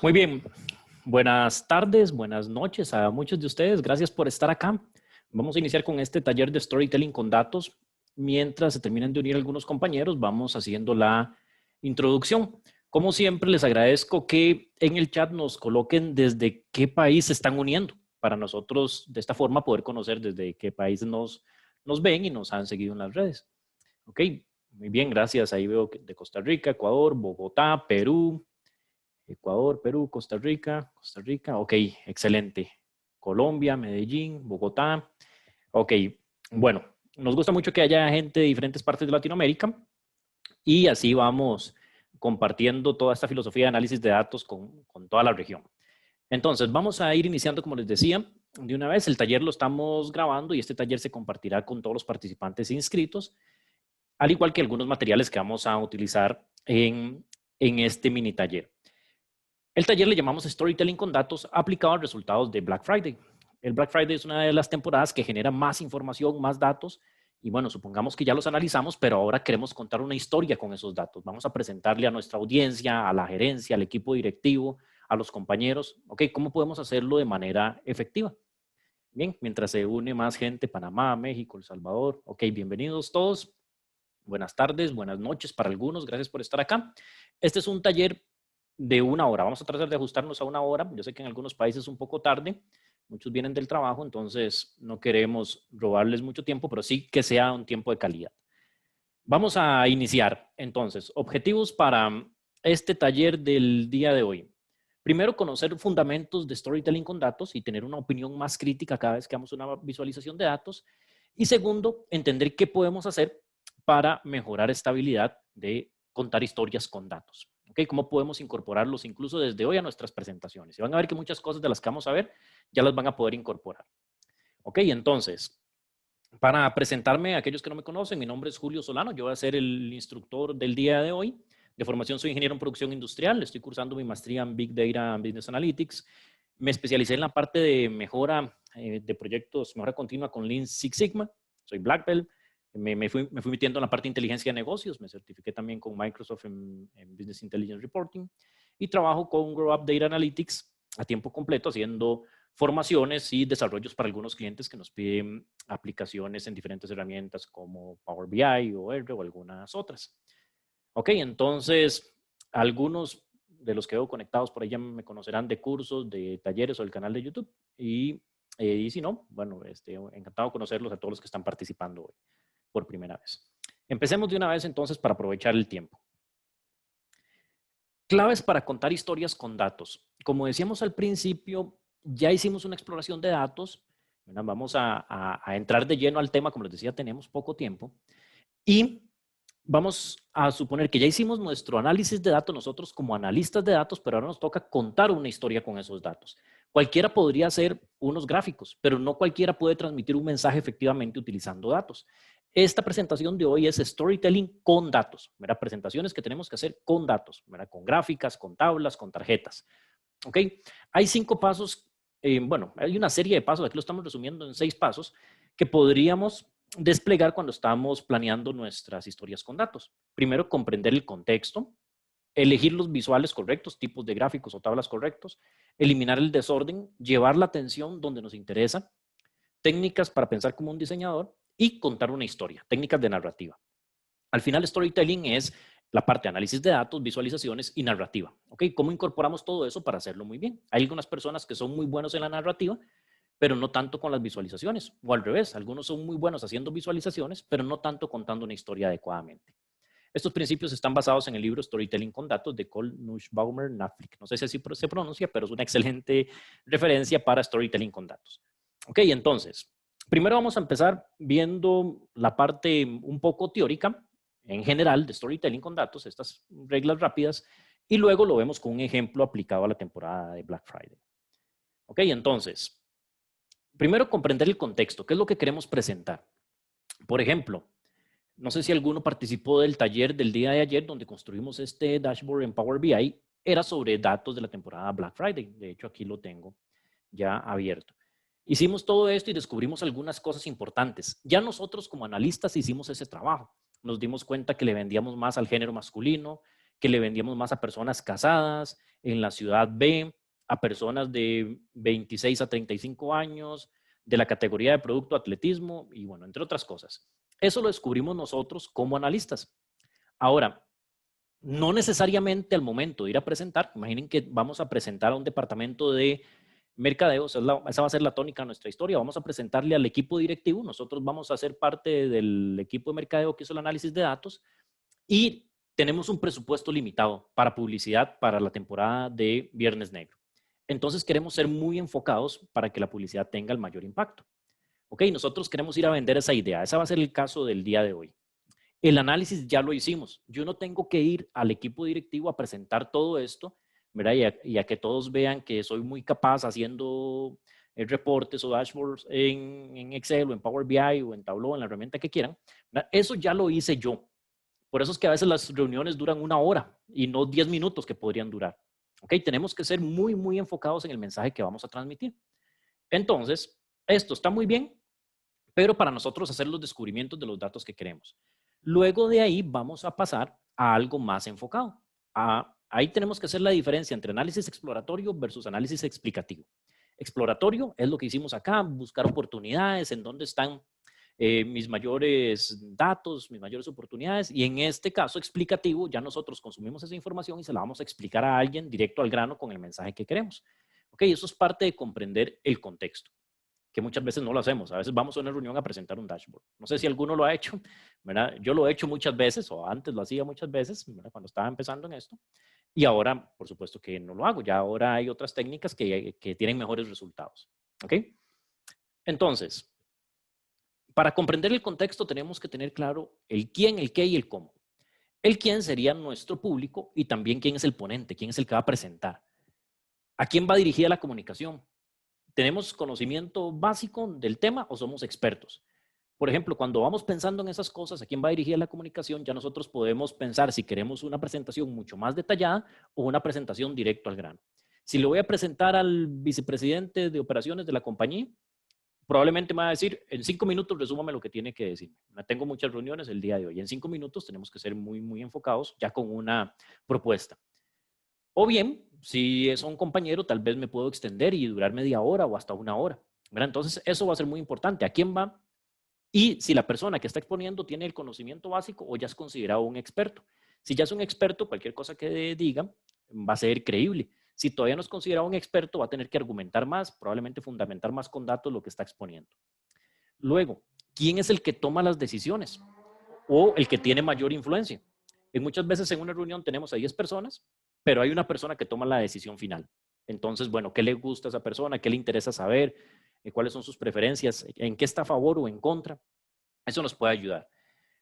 Muy bien, buenas tardes, buenas noches a muchos de ustedes. Gracias por estar acá. Vamos a iniciar con este taller de storytelling con datos. Mientras se terminan de unir algunos compañeros, vamos haciendo la introducción. Como siempre, les agradezco que en el chat nos coloquen desde qué país se están uniendo, para nosotros de esta forma poder conocer desde qué país nos ven y nos han seguido en las redes. Ok, muy bien, gracias. Ahí veo que de Costa Rica, Ecuador, Bogotá, Perú, Ecuador, Perú, Costa Rica, ok, excelente. Colombia, Medellín, Bogotá, ok, bueno, nos gusta mucho que haya gente de diferentes partes de Latinoamérica y así vamos compartiendo toda esta filosofía de análisis de datos con toda la región. Entonces, vamos a ir iniciando, como les decía, de una vez. El taller lo estamos grabando y este taller se compartirá con todos los participantes inscritos, al igual que algunos materiales que vamos a utilizar en este mini taller. El taller le llamamos Storytelling con datos aplicado a resultados de Black Friday. El Black Friday es una de las temporadas que genera más información, más datos. Y bueno, supongamos que ya los analizamos, pero ahora queremos contar una historia con esos datos. Vamos a presentarle a nuestra audiencia, a la gerencia, al equipo directivo, a los compañeros, ok, ¿cómo podemos hacerlo de manera efectiva? Bien, mientras se une más gente, Panamá, México, El Salvador, ok, bienvenidos todos. Buenas tardes, buenas noches para algunos, gracias por estar acá. Este es un taller de 1 hora. Vamos a tratar de ajustarnos a 1 hora. Yo sé que en algunos países es un poco tarde, muchos vienen del trabajo, entonces no queremos robarles mucho tiempo, pero sí que sea un tiempo de calidad. Vamos a iniciar entonces. Objetivos para este taller del día de hoy. Primero, conocer fundamentos de storytelling con datos y tener una opinión más crítica cada vez que hagamos una visualización de datos. Y segundo, entender qué podemos hacer para mejorar esta habilidad de contar historias con datos. ¿Okay? ¿Cómo podemos incorporarlos incluso desde hoy a nuestras presentaciones? Y van a ver que muchas cosas de las que vamos a ver ya las van a poder incorporar. Ok, entonces, para presentarme a aquellos que no me conocen, mi nombre es Julio Solano, yo voy a ser el instructor del día de hoy. De formación soy ingeniero en producción industrial, estoy cursando mi maestría en Big Data and Business Analytics. Me especialicé en la parte de mejora de proyectos, mejora continua con Lean Six Sigma, soy Black Belt. Me fui metiendo en la parte de inteligencia de negocios, me certifiqué también con Microsoft en Business Intelligence Reporting y trabajo con Grow Up Data Analytics a tiempo completo haciendo formaciones y desarrollos para algunos clientes que nos piden aplicaciones en diferentes herramientas como Power BI o R o algunas otras. Ok, entonces algunos de los que veo conectados por ahí ya me conocerán de cursos, de talleres o del canal de YouTube y si no, bueno, encantado de conocerlos a todos los que están participando hoy por primera vez. Empecemos de una vez entonces para aprovechar el tiempo. Claves para contar historias con datos. Como decíamos al principio, ya hicimos una exploración de datos. Vamos a entrar de lleno al tema. Como les decía, tenemos poco tiempo. Y vamos a suponer que ya hicimos nuestro análisis de datos nosotros como analistas de datos, pero ahora nos toca contar una historia con esos datos. Cualquiera podría hacer unos gráficos, pero no cualquiera puede transmitir un mensaje efectivamente utilizando datos. Esta presentación de hoy es storytelling con datos, ¿verdad? Presentaciones que tenemos que hacer con datos, ¿verdad? Con gráficas, con tablas, con tarjetas. ¿Ok? Hay 5 pasos, bueno, hay una serie de pasos, aquí lo estamos resumiendo en 6 pasos, que podríamos desplegar cuando estamos planeando nuestras historias con datos. Primero, comprender el contexto, elegir los visuales correctos, tipos de gráficos o tablas correctos, eliminar el desorden, llevar la atención donde nos interesa, técnicas para pensar como un diseñador y contar una historia, técnicas de narrativa. Al final, storytelling es la parte de análisis de datos, visualizaciones y narrativa. ¿Ok? ¿Cómo incorporamos todo eso para hacerlo muy bien? Hay algunas personas que son muy buenos en la narrativa, pero no tanto con las visualizaciones. O al revés, algunos son muy buenos haciendo visualizaciones, pero no tanto contando una historia adecuadamente. Estos principios están basados en el libro Storytelling con datos de Cole Nussbaumer Knaflic. No sé si así se pronuncia, pero es una excelente referencia para Storytelling con datos. Ok, entonces, primero vamos a empezar viendo la parte un poco teórica, en general, de Storytelling con datos, estas reglas rápidas, y luego lo vemos con un ejemplo aplicado a la temporada de Black Friday. Ok, entonces, primero comprender el contexto, qué es lo que queremos presentar. Por ejemplo, no sé si alguno participó del taller del día de ayer donde construimos este dashboard en Power BI, era sobre datos de la temporada Black Friday. De hecho, aquí lo tengo ya abierto. Hicimos todo esto y descubrimos algunas cosas importantes. Ya nosotros como analistas hicimos ese trabajo. Nos dimos cuenta que le vendíamos más al género masculino, que le vendíamos más a personas casadas, en la ciudad B, a personas de 26 a 35 años, de la categoría de producto atletismo y bueno, entre otras cosas. Eso lo descubrimos nosotros como analistas. Ahora, no necesariamente al momento de ir a presentar, imaginen que vamos a presentar a un departamento de mercadeo, esa va a ser la tónica de nuestra historia, vamos a presentarle al equipo directivo, nosotros vamos a ser parte del equipo de mercadeo que hizo el análisis de datos y tenemos un presupuesto limitado para publicidad para la temporada de Viernes Negro. Entonces queremos ser muy enfocados para que la publicidad tenga el mayor impacto. Ok, nosotros queremos ir a vender esa idea, ese va a ser el caso del día de hoy. El análisis ya lo hicimos. Yo no tengo que ir al equipo directivo a presentar todo esto, ¿verdad? Y a que todos vean que soy muy capaz haciendo reportes o dashboards en Excel o en Power BI o en Tableau, en la herramienta que quieran, ¿verdad? Eso ya lo hice yo. Por eso es que a veces las reuniones duran 1 hora y no 10 minutos que podrían durar. ¿Ok? Tenemos que ser muy, muy enfocados en el mensaje que vamos a transmitir. Entonces, esto está muy bien, pero para nosotros hacer los descubrimientos de los datos que queremos. Luego de ahí vamos a pasar a algo más enfocado. Ahí tenemos que hacer la diferencia entre análisis exploratorio versus análisis explicativo. Exploratorio es lo que hicimos acá, buscar oportunidades, en dónde están mis mayores datos, mis mayores oportunidades, y en este caso explicativo, ya nosotros consumimos esa información y se la vamos a explicar a alguien directo al grano con el mensaje que queremos. Ok, eso es parte de comprender el contexto, que muchas veces no lo hacemos. A veces vamos a una reunión a presentar un dashboard. No sé si alguno lo ha hecho, ¿verdad? Yo lo he hecho muchas veces, o antes lo hacía muchas veces, ¿verdad? Cuando estaba empezando en esto. Y ahora, por supuesto que no lo hago. Ya ahora hay otras técnicas que tienen mejores resultados. ¿Ok? Entonces, para comprender el contexto tenemos que tener claro el quién, el qué y el cómo. El quién sería nuestro público y también quién es el ponente, quién es el que va a presentar. ¿A quién va dirigida la comunicación? ¿Tenemos conocimiento básico del tema o somos expertos? Por ejemplo, cuando vamos pensando en esas cosas, a quién va dirigida la comunicación, ya nosotros podemos pensar si queremos una presentación mucho más detallada o una presentación directo al grano. Si le voy a presentar al vicepresidente de operaciones de la compañía, probablemente me va a decir, en 5 minutos resúmame lo que tiene que decir. Tengo muchas reuniones el día de hoy. En 5 minutos tenemos que ser muy, muy enfocados ya con una propuesta. O bien, si es un compañero, tal vez me puedo extender y durar media hora o hasta 1 hora. ¿Verdad? Entonces, eso va a ser muy importante. ¿A quién va? Y si la persona que está exponiendo tiene el conocimiento básico o ya es considerado un experto. Si ya es un experto, cualquier cosa que diga va a ser creíble. Si todavía no es considerado un experto, va a tener que argumentar más, probablemente fundamentar más con datos lo que está exponiendo. Luego, ¿quién es el que toma las decisiones o el que tiene mayor influencia? Muchas veces en una reunión tenemos a 10 personas, pero hay una persona que toma la decisión final. Entonces, bueno, ¿qué le gusta a esa persona? ¿Qué le interesa saber? ¿Cuáles son sus preferencias? ¿En qué está a favor o en contra? Eso nos puede ayudar.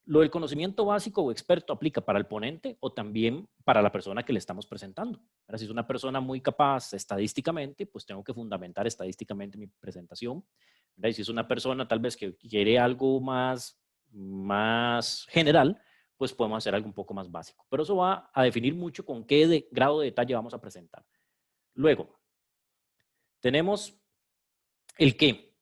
Lo del conocimiento básico o experto aplica para el ponente o también para la persona que le estamos presentando. Ahora, si es una persona muy capaz estadísticamente, pues tengo que fundamentar estadísticamente mi presentación. ¿Verdad? Y si es una persona tal vez que quiere algo más general, pues podemos hacer algo un poco más básico. Pero eso va a definir mucho con qué grado de detalle vamos a presentar. Luego, tenemos el qué.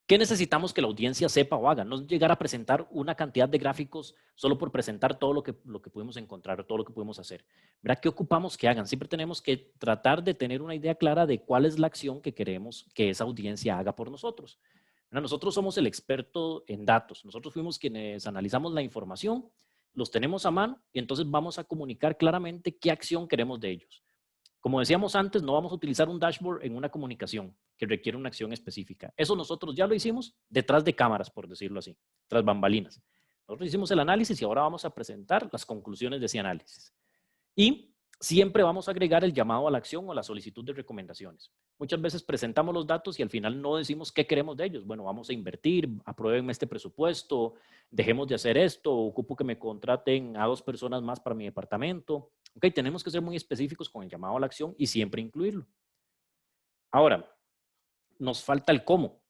¿Qué necesitamos que la audiencia sepa o haga? No llegar a presentar una cantidad de gráficos solo por presentar todo lo que pudimos encontrar, todo lo que pudimos hacer. ¿Verdad? ¿Qué ocupamos que hagan? Siempre tenemos que tratar de tener una idea clara de cuál es la acción que queremos que esa audiencia haga por nosotros. ¿Verdad? Nosotros somos el experto en datos. Nosotros fuimos quienes analizamos la información, los tenemos a mano y entonces vamos a comunicar claramente qué acción queremos de ellos. Como decíamos antes, no vamos a utilizar un dashboard en una comunicación que requiere una acción específica. Eso nosotros ya lo hicimos detrás de cámaras, por decirlo así, tras bambalinas. Nosotros hicimos el análisis y ahora vamos a presentar las conclusiones de ese análisis. Y siempre vamos a agregar el llamado a la acción o la solicitud de recomendaciones. Muchas veces presentamos los datos y al final no decimos qué queremos de ellos. Bueno, vamos a invertir, apruébenme este presupuesto, dejemos de hacer esto, ocupo que me contraten a 2 personas más para mi departamento. Ok, tenemos que ser muy específicos con el llamado a la acción y siempre incluirlo. Ahora, nos falta el cómo.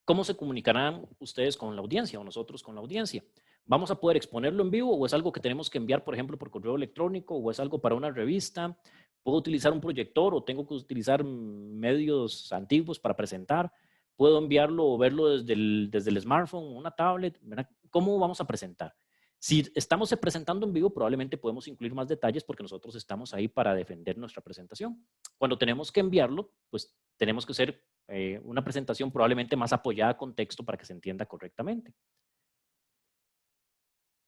¿Cómo se comunicarán ustedes con la audiencia o nosotros con la audiencia? ¿Vamos a poder exponerlo en vivo o es algo que tenemos que enviar, por ejemplo, por correo electrónico o es algo para una revista? ¿Puedo utilizar un proyector o tengo que utilizar medios antiguos para presentar? ¿Puedo enviarlo o verlo desde el smartphone, una tablet? ¿Verdad? ¿Cómo vamos a presentar? Si estamos presentando en vivo, probablemente podemos incluir más detalles porque nosotros estamos ahí para defender nuestra presentación. Cuando tenemos que enviarlo, pues tenemos que hacer una presentación probablemente más apoyada con texto para que se entienda correctamente.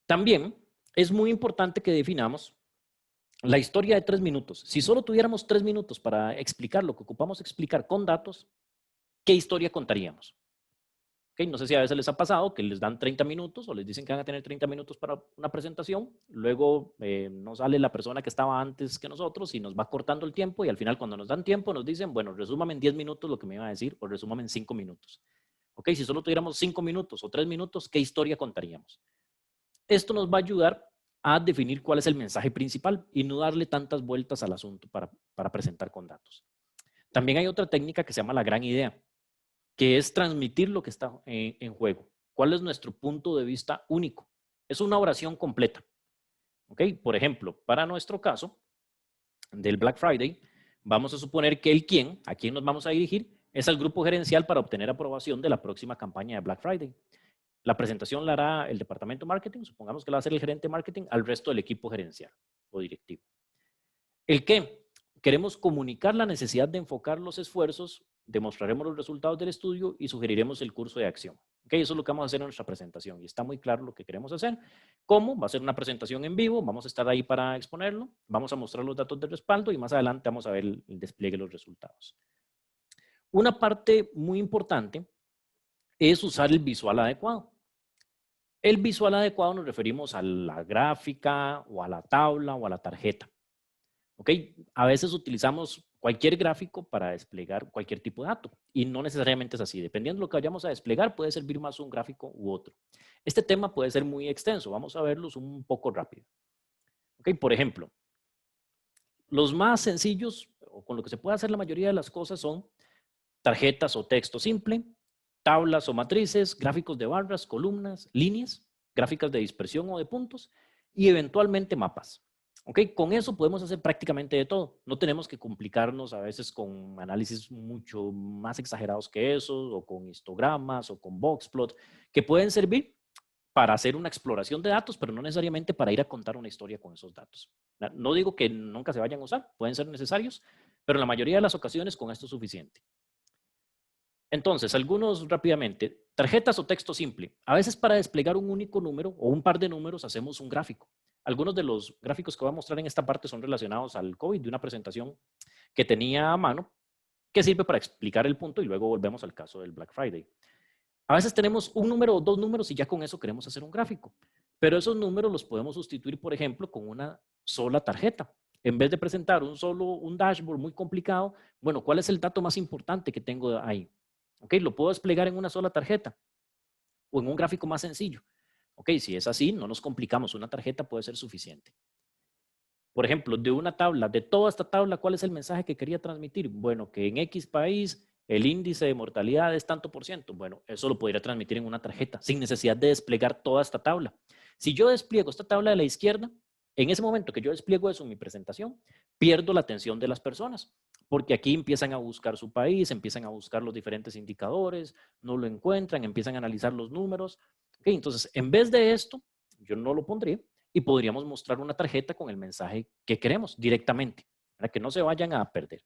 También es muy importante que definamos la historia de 3 minutos. Si solo tuviéramos 3 minutos para explicar lo que ocupamos explicar con datos, ¿qué historia contaríamos? Okay, no sé si a veces les ha pasado que les dan 30 minutos o les dicen que van a tener 30 minutos para una presentación, luego nos sale la persona que estaba antes que nosotros y nos va cortando el tiempo y al final cuando nos dan tiempo nos dicen, bueno, resúmame en 10 minutos lo que me iba a decir o resúmame en 5 minutos. Ok, si solo tuviéramos 5 minutos o 3 minutos, ¿qué historia contaríamos? Esto nos va a ayudar a definir cuál es el mensaje principal y no darle tantas vueltas al asunto para presentar con datos. También hay otra técnica que se llama la gran idea, que es transmitir lo que está en juego. ¿Cuál es nuestro punto de vista único? Es una oración completa. ¿Ok? Por ejemplo, para nuestro caso del Black Friday, vamos a suponer que el quién, a quién nos vamos a dirigir, es al grupo gerencial para obtener aprobación de la próxima campaña de Black Friday. La presentación la hará el departamento de marketing, supongamos que la va a hacer el gerente de marketing al resto del equipo gerencial o directivo. ¿El qué? Queremos comunicar la necesidad de enfocar los esfuerzos, demostraremos los resultados del estudio y sugeriremos el curso de acción. Okay, eso es lo que vamos a hacer en nuestra presentación y está muy claro lo que queremos hacer. ¿Cómo? Va a ser una presentación en vivo, vamos a estar ahí para exponerlo, vamos a mostrar los datos de respaldo y más adelante vamos a ver el despliegue de los resultados. Una parte muy importante es usar el visual adecuado. El visual adecuado nos referimos a la gráfica o a la tabla o a la tarjeta. ¿Ok? A veces utilizamos cualquier gráfico para desplegar cualquier tipo de dato y no necesariamente es así. Dependiendo de lo que vayamos a desplegar, puede servir más un gráfico u otro. Este tema puede ser muy extenso. Vamos a verlos un poco rápido. ¿Ok? Por ejemplo, los más sencillos o con lo que se puede hacer la mayoría de las cosas son tarjetas o texto simple, tablas o matrices, gráficos de barras, columnas, líneas, gráficas de dispersión o de puntos y eventualmente mapas. ¿Ok? Con eso podemos hacer prácticamente de todo. No tenemos que complicarnos a veces con análisis mucho más exagerados que esos o con histogramas o con boxplot que pueden servir para hacer una exploración de datos, pero no necesariamente para ir a contar una historia con esos datos. No digo que nunca se vayan a usar, pueden ser necesarios, pero en la mayoría de las ocasiones con esto es suficiente. Entonces, algunos rápidamente. Tarjetas o texto simple. A veces para desplegar un único número o un par de números hacemos un gráfico. Algunos de los gráficos que voy a mostrar en esta parte son relacionados al COVID de una presentación que tenía a mano que sirve para explicar el punto y luego volvemos al caso del Black Friday. A veces tenemos un número o dos números y ya con eso queremos hacer un gráfico, pero esos números los podemos sustituir, por ejemplo, con una sola tarjeta. En vez de presentar un dashboard muy complicado, bueno, ¿cuál es el dato más importante que tengo ahí? Ok, lo puedo desplegar en una sola tarjeta o en un gráfico más sencillo. Ok, si es así, no nos complicamos, una tarjeta puede ser suficiente. Por ejemplo, de una tabla, de toda esta tabla, ¿cuál es el mensaje que quería transmitir? Bueno, que en X país el índice de mortalidad es tanto por ciento. Bueno, eso lo podría transmitir en una tarjeta sin necesidad de desplegar toda esta tabla. Si yo despliego esta tabla de la izquierda, en ese momento que yo despliego eso en mi presentación, pierdo la atención de las personas, porque aquí empiezan a buscar su país, empiezan a buscar los diferentes indicadores, no lo encuentran, empiezan a analizar los números. Okay, entonces, en vez de esto, yo no lo pondría y podríamos mostrar una tarjeta con el mensaje que queremos directamente, para que no se vayan a perder.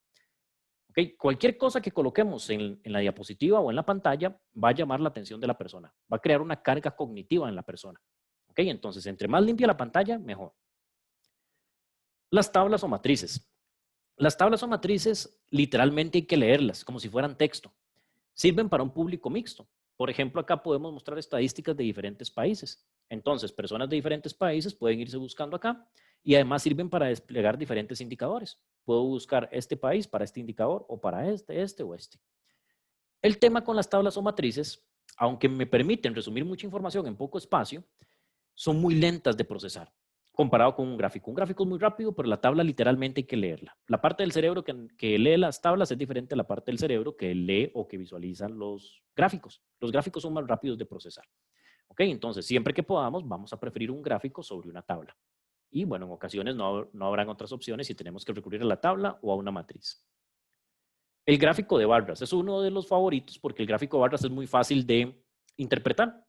Okay, cualquier cosa que coloquemos en la diapositiva o en la pantalla va a llamar la atención de la persona, va a crear una carga cognitiva en la persona. Okay, entonces, entre más limpia la pantalla, mejor. Las tablas o matrices. Las tablas o matrices literalmente hay que leerlas como si fueran texto. Sirven para un público mixto. Por ejemplo, acá podemos mostrar estadísticas de diferentes países. Entonces, personas de diferentes países pueden irse buscando acá y además sirven para desplegar diferentes indicadores. Puedo buscar este país para este indicador o para este o este. El tema con las tablas o matrices, aunque me permiten resumir mucha información en poco espacio, son muy lentas de procesar comparado con un gráfico. Un gráfico es muy rápido, pero la tabla literalmente hay que leerla. La parte del cerebro que lee las tablas es diferente a la parte del cerebro que lee o que visualiza los gráficos. Los gráficos son más rápidos de procesar. Ok, entonces siempre que podamos vamos a preferir un gráfico sobre una tabla. Y bueno, en ocasiones no habrán otras opciones si tenemos que recurrir a la tabla o a una matriz. El gráfico de barras es uno de los favoritos porque el gráfico de barras es muy fácil de interpretar.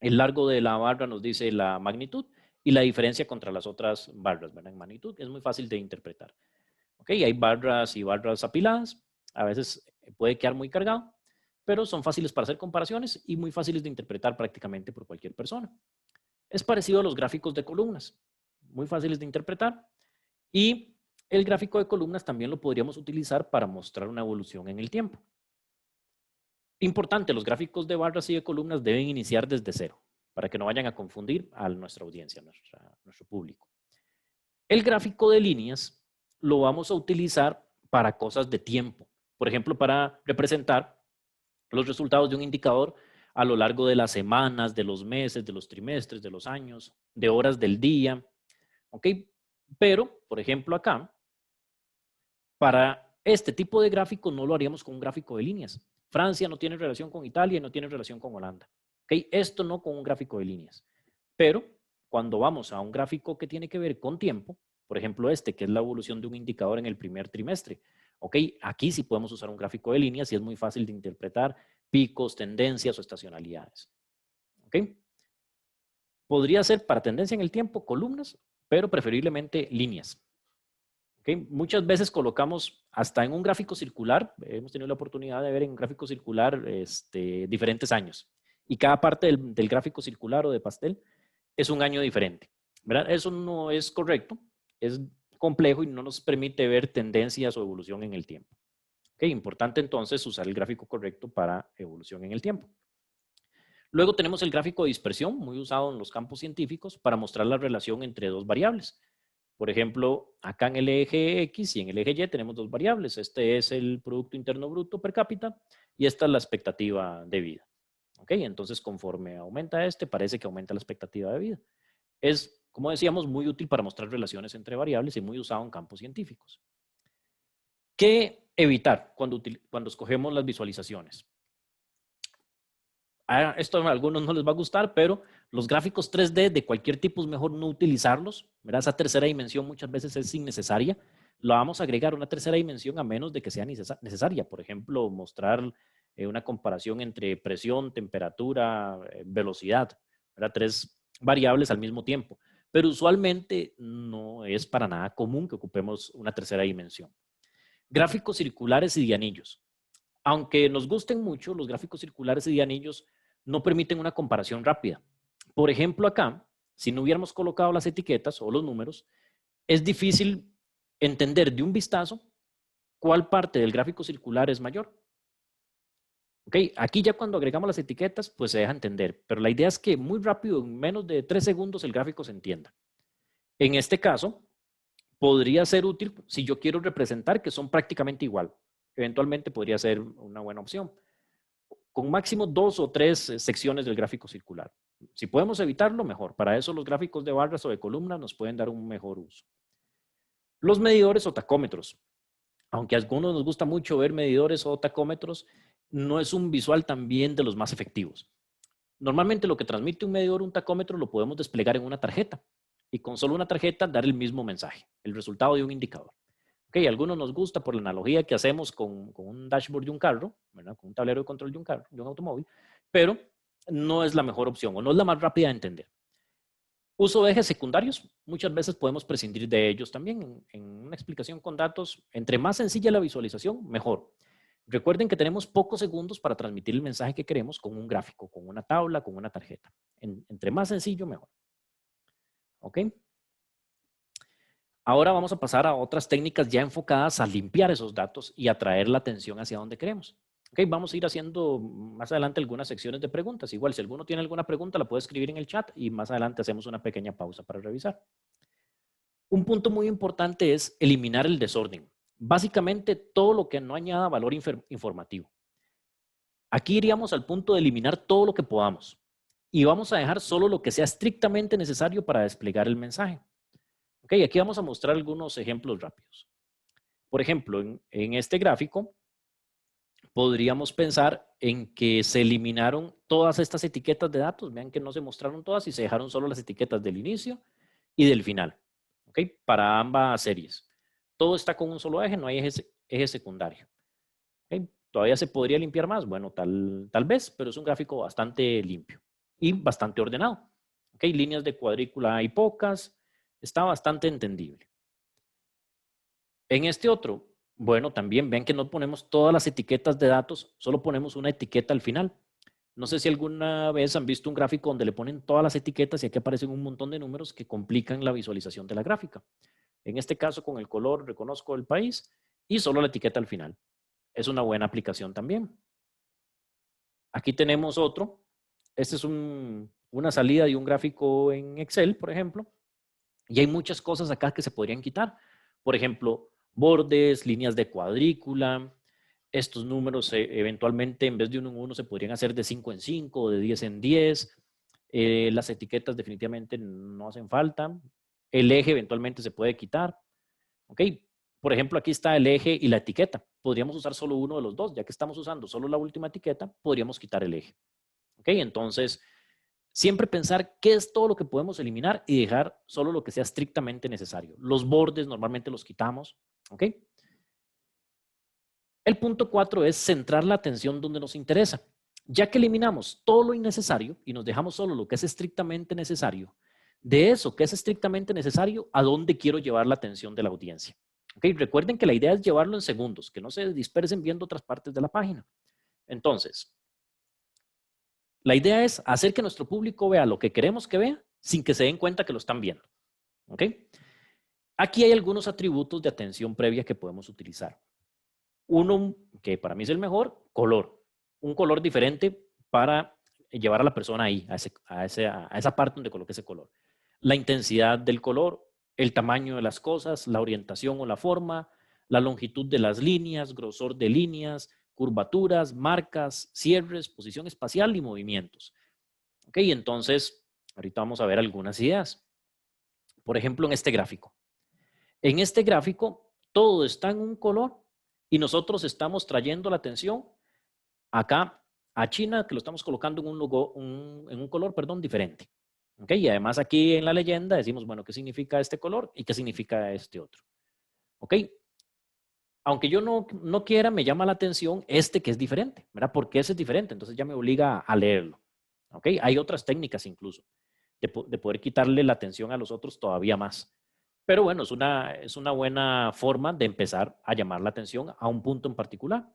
El largo de la barra nos dice la magnitud y la diferencia contra las otras barras, ¿verdad? En magnitud es muy fácil de interpretar. ¿Ok? Hay barras y barras apiladas. A veces puede quedar muy cargado, pero son fáciles para hacer comparaciones y muy fáciles de interpretar prácticamente por cualquier persona. Es parecido a los gráficos de columnas, muy fáciles de interpretar. Y el gráfico de columnas también lo podríamos utilizar para mostrar una evolución en el tiempo. Importante, los gráficos de barras y de columnas deben iniciar desde cero, para que no vayan a confundir a nuestra audiencia, a nuestro público. El gráfico de líneas lo vamos a utilizar para cosas de tiempo. Por ejemplo, para representar los resultados de un indicador a lo largo de las semanas, de los meses, de los trimestres, de los años, de horas del día. ¿Ok? Pero, por ejemplo, acá, para este tipo de gráfico no lo haríamos con un gráfico de líneas. Francia no tiene relación con Italia y no tiene relación con Holanda. ¿Ok? Esto no con un gráfico de líneas. Pero cuando vamos a un gráfico que tiene que ver con tiempo, por ejemplo este, que es la evolución de un indicador en el primer trimestre, ¿ok? Aquí sí podemos usar un gráfico de líneas y es muy fácil de interpretar picos, tendencias o estacionalidades. ¿Ok? Podría ser para tendencia en el tiempo columnas, pero preferiblemente líneas. ¿Okay? Muchas veces colocamos hasta en un gráfico circular, hemos tenido la oportunidad de ver en un gráfico circular diferentes años. Y cada parte del gráfico circular o de pastel es un año diferente. ¿Verdad? Eso no es correcto, es complejo y no nos permite ver tendencias o evolución en el tiempo. ¿Okay? Importante entonces usar el gráfico correcto para evolución en el tiempo. Luego tenemos el gráfico de dispersión, muy usado en los campos científicos para mostrar la relación entre dos variables. Por ejemplo, acá en el eje X y en el eje Y tenemos dos variables. Este es el Producto Interno Bruto per cápita y esta es la expectativa de vida. ¿Ok? Entonces, conforme aumenta este, parece que aumenta la expectativa de vida. Es, como decíamos, muy útil para mostrar relaciones entre variables y muy usado en campos científicos. ¿Qué evitar cuando escogemos las visualizaciones? Esto a algunos no les va a gustar, pero los gráficos 3D de cualquier tipo es mejor no utilizarlos. ¿Verdad? Esa tercera dimensión muchas veces es innecesaria. La vamos a agregar una tercera dimensión a menos de que sea necesaria. Por ejemplo, mostrar una comparación entre presión, temperatura, velocidad. ¿Verdad? 3 variables al mismo tiempo. Pero usualmente no es para nada común que ocupemos una tercera dimensión. Gráficos circulares y de anillos. Aunque nos gusten mucho, los gráficos circulares y de anillos no permiten una comparación rápida. Por ejemplo, acá, si no hubiéramos colocado las etiquetas o los números, es difícil entender de un vistazo cuál parte del gráfico circular es mayor. ¿Ok? Aquí ya cuando agregamos las etiquetas, pues se deja entender, pero la idea es que muy rápido, en menos de 3 segundos, el gráfico se entienda. En este caso, podría ser útil si yo quiero representar que son prácticamente igual. Eventualmente podría ser una buena opción. Con máximo 2 o 3 secciones del gráfico circular. Si podemos evitarlo, mejor. Para eso los gráficos de barras o de columnas nos pueden dar un mejor uso. Los medidores o tacómetros. Aunque a algunos nos gusta mucho ver medidores o tacómetros, no es un visual también de los más efectivos. Normalmente lo que transmite un medidor o un tacómetro lo podemos desplegar en una tarjeta y con solo una tarjeta dar el mismo mensaje, el resultado de un indicador. Ok, a algunos nos gusta por la analogía que hacemos con un dashboard de un carro, ¿verdad? Con un tablero de control de un carro, de un automóvil, pero no es la mejor opción o no es la más rápida de entender. Uso de ejes secundarios, muchas veces podemos prescindir de ellos también en una explicación con datos. Entre más sencilla la visualización, mejor. Recuerden que tenemos pocos segundos para transmitir el mensaje que queremos con un gráfico, con una tabla, con una tarjeta. Entre más sencillo, mejor. ¿Ok? Ahora vamos a pasar a otras técnicas ya enfocadas a limpiar esos datos y atraer la atención hacia donde queremos. Ok, vamos a ir haciendo más adelante algunas secciones de preguntas. Igual, si alguno tiene alguna pregunta, la puede escribir en el chat y más adelante hacemos una pequeña pausa para revisar. Un punto muy importante es eliminar el desorden. Básicamente, todo lo que no añada valor informativo. Aquí iríamos al punto de eliminar todo lo que podamos y vamos a dejar solo lo que sea estrictamente necesario para desplegar el mensaje. Ok, aquí vamos a mostrar algunos ejemplos rápidos. Por ejemplo, en este gráfico podríamos pensar en que se eliminaron todas estas etiquetas de datos. Vean que no se mostraron todas y se dejaron solo las etiquetas del inicio y del final. ¿Ok? Para ambas series. Todo está con un solo eje, no hay eje secundario. ¿Ok? ¿Todavía se podría limpiar más? Bueno, tal vez, pero es un gráfico bastante limpio. y bastante ordenado. ¿Ok? Líneas de cuadrícula hay pocas, está bastante entendible. En este otro, bueno, también ven que no ponemos todas las etiquetas de datos, solo ponemos una etiqueta al final. No sé si alguna vez han visto un gráfico donde le ponen todas las etiquetas y aquí aparecen un montón de números que complican la visualización de la gráfica. En este caso, con el color reconozco el país y solo la etiqueta al final. Es una buena aplicación también. Aquí tenemos otro. Este es una salida de un gráfico en Excel, por ejemplo. Y hay muchas cosas acá que se podrían quitar. Por ejemplo, bordes, líneas de cuadrícula. Estos números eventualmente en vez de 1 en 1 se podrían hacer de 5 en 5 o de 10 en 10. Las etiquetas definitivamente no hacen falta. El eje eventualmente se puede quitar. ¿Ok? Por ejemplo, aquí está el eje y la etiqueta. Podríamos usar solo uno de los dos. Ya que estamos usando solo la última etiqueta, podríamos quitar el eje. ¿Ok? Entonces, siempre pensar qué es todo lo que podemos eliminar y dejar solo lo que sea estrictamente necesario. Los bordes normalmente los quitamos. ¿Ok? El punto 4 es centrar la atención donde nos interesa. Ya que eliminamos todo lo innecesario y nos dejamos solo lo que es estrictamente necesario, de eso que es estrictamente necesario, ¿a dónde quiero llevar la atención de la audiencia? ¿Okay? Recuerden que la idea es llevarlo en segundos, que no se dispersen viendo otras partes de la página. Entonces, la idea es hacer que nuestro público vea lo que queremos que vea sin que se den cuenta que lo están viendo. ¿Ok? Aquí hay algunos atributos de atención previa que podemos utilizar. Uno, que para mí es el mejor, color. Un color diferente para llevar a la persona ahí, a esa parte donde coloque ese color. La intensidad del color, el tamaño de las cosas, la orientación o la forma, la longitud de las líneas, grosor de líneas, curvaturas, marcas, cierres, posición espacial y movimientos. Ok, entonces, ahorita vamos a ver algunas ideas. Por ejemplo, en este gráfico. En este gráfico, todo está en un color y nosotros estamos trayendo la atención acá a China, que lo estamos colocando en un, logo, en un color, perdón, diferente. ¿Okay? Y además aquí en la leyenda decimos, bueno, ¿qué significa este color y qué significa este otro? ¿Ok? Aunque yo no quiera, me llama la atención este que es diferente, ¿verdad? Porque ese es diferente, entonces ya me obliga a leerlo. ¿Ok? Hay otras técnicas incluso de poder quitarle la atención a los otros todavía más. Pero bueno, es una buena forma de empezar a llamar la atención a un punto en particular.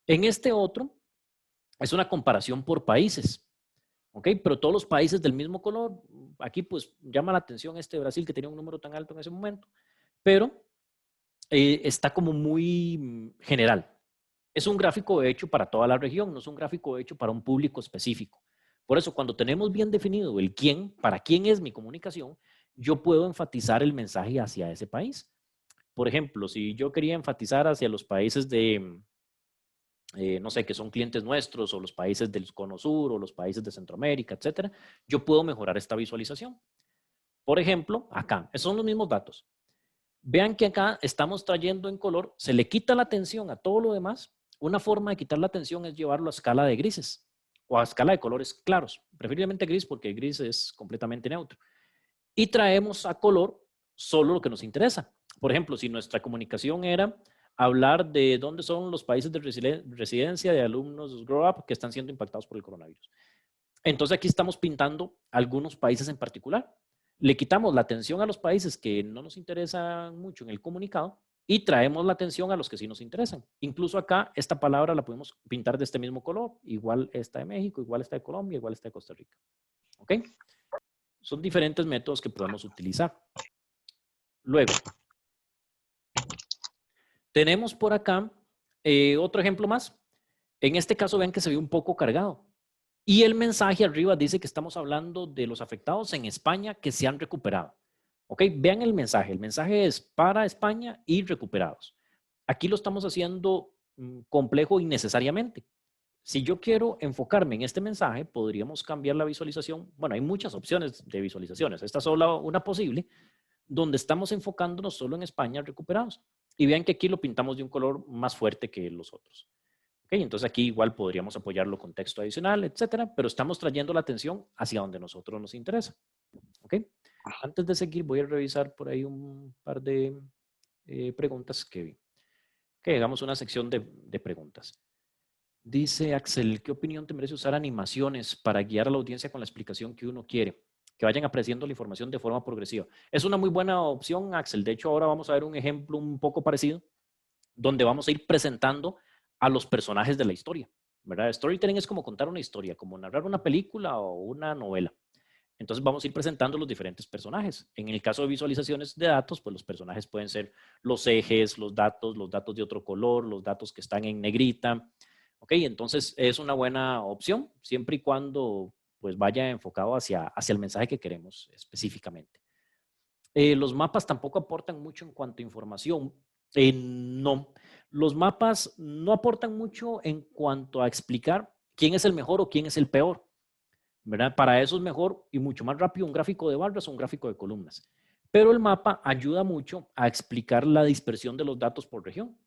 En este otro, es una comparación por países. ¿Ok? Pero todos los países del mismo color. Aquí pues llama la atención este Brasil que tenía un número tan alto en ese momento. Pero está como muy general. Es un gráfico hecho para toda la región, no es un gráfico hecho para un público específico. Por eso, cuando tenemos bien definido el quién, para quién es mi comunicación, yo puedo enfatizar el mensaje hacia ese país. Por ejemplo, si yo quería enfatizar hacia los países de, no sé, que son clientes nuestros, o los países del Cono Sur, o los países de Centroamérica, etcétera, yo puedo mejorar esta visualización. Por ejemplo, acá, esos son los mismos datos. Vean que acá estamos trayendo en color, se le quita la atención a todo lo demás. Una forma de quitar la atención es llevarlo a escala de grises o a escala de colores claros, preferiblemente gris porque el gris es completamente neutro. Y traemos a color solo lo que nos interesa. Por ejemplo, si nuestra comunicación era hablar de dónde son los países de residencia de alumnos Grow Up que están siendo impactados por el coronavirus. Entonces aquí estamos pintando algunos países en particular. Le quitamos la atención a los países que no nos interesan mucho en el comunicado y traemos la atención a los que sí nos interesan. Incluso acá esta palabra la podemos pintar de este mismo color. Igual esta de México, igual esta de Colombia, igual esta de Costa Rica. ¿Ok? Son diferentes métodos que podemos utilizar. Luego, tenemos por acá otro ejemplo más. En este caso, ven que se ve un poco cargado. Y el mensaje arriba dice que estamos hablando de los afectados en España que se han recuperado. ¿Ok? Vean el mensaje. El mensaje es para España y recuperados. Aquí lo estamos haciendo complejo innecesariamente. Si yo quiero enfocarme en este mensaje, podríamos cambiar la visualización. Bueno, hay muchas opciones de visualizaciones. Esta es solo una posible, donde estamos enfocándonos solo en España recuperados. Y vean que aquí lo pintamos de un color más fuerte que los otros. Okay, entonces aquí igual podríamos apoyarlo con texto adicional, etcétera, pero estamos trayendo la atención hacia donde a nosotros nos interesa. Okay. Antes de seguir, voy a revisar por ahí un par de preguntas que vi. Okay, hagamos una sección de preguntas. Dice Axel, ¿qué opinión te merece usar animaciones para guiar a la audiencia con la explicación que uno quiere? Que vayan apreciando la información de forma progresiva. Es una muy buena opción, Axel. De hecho, ahora vamos a ver un ejemplo un poco parecido, donde vamos a ir presentando a los personajes de la historia, ¿verdad? Storytelling es como contar una historia, como narrar una película o una novela. Entonces vamos a ir presentando los diferentes personajes. En el caso de visualizaciones de datos, pues los personajes pueden ser los ejes, los datos de otro color, los datos que están en negrita. Ok, entonces es una buena opción, siempre y cuando pues vaya enfocado hacia el mensaje que queremos específicamente. Los mapas tampoco aportan mucho en cuanto a información. No, los mapas no aportan mucho en cuanto a explicar quién es el mejor o quién es el peor, ¿verdad? Para eso es mejor y mucho más rápido un gráfico de barras o un gráfico de columnas. Pero el mapa ayuda mucho a explicar la dispersión de los datos por región.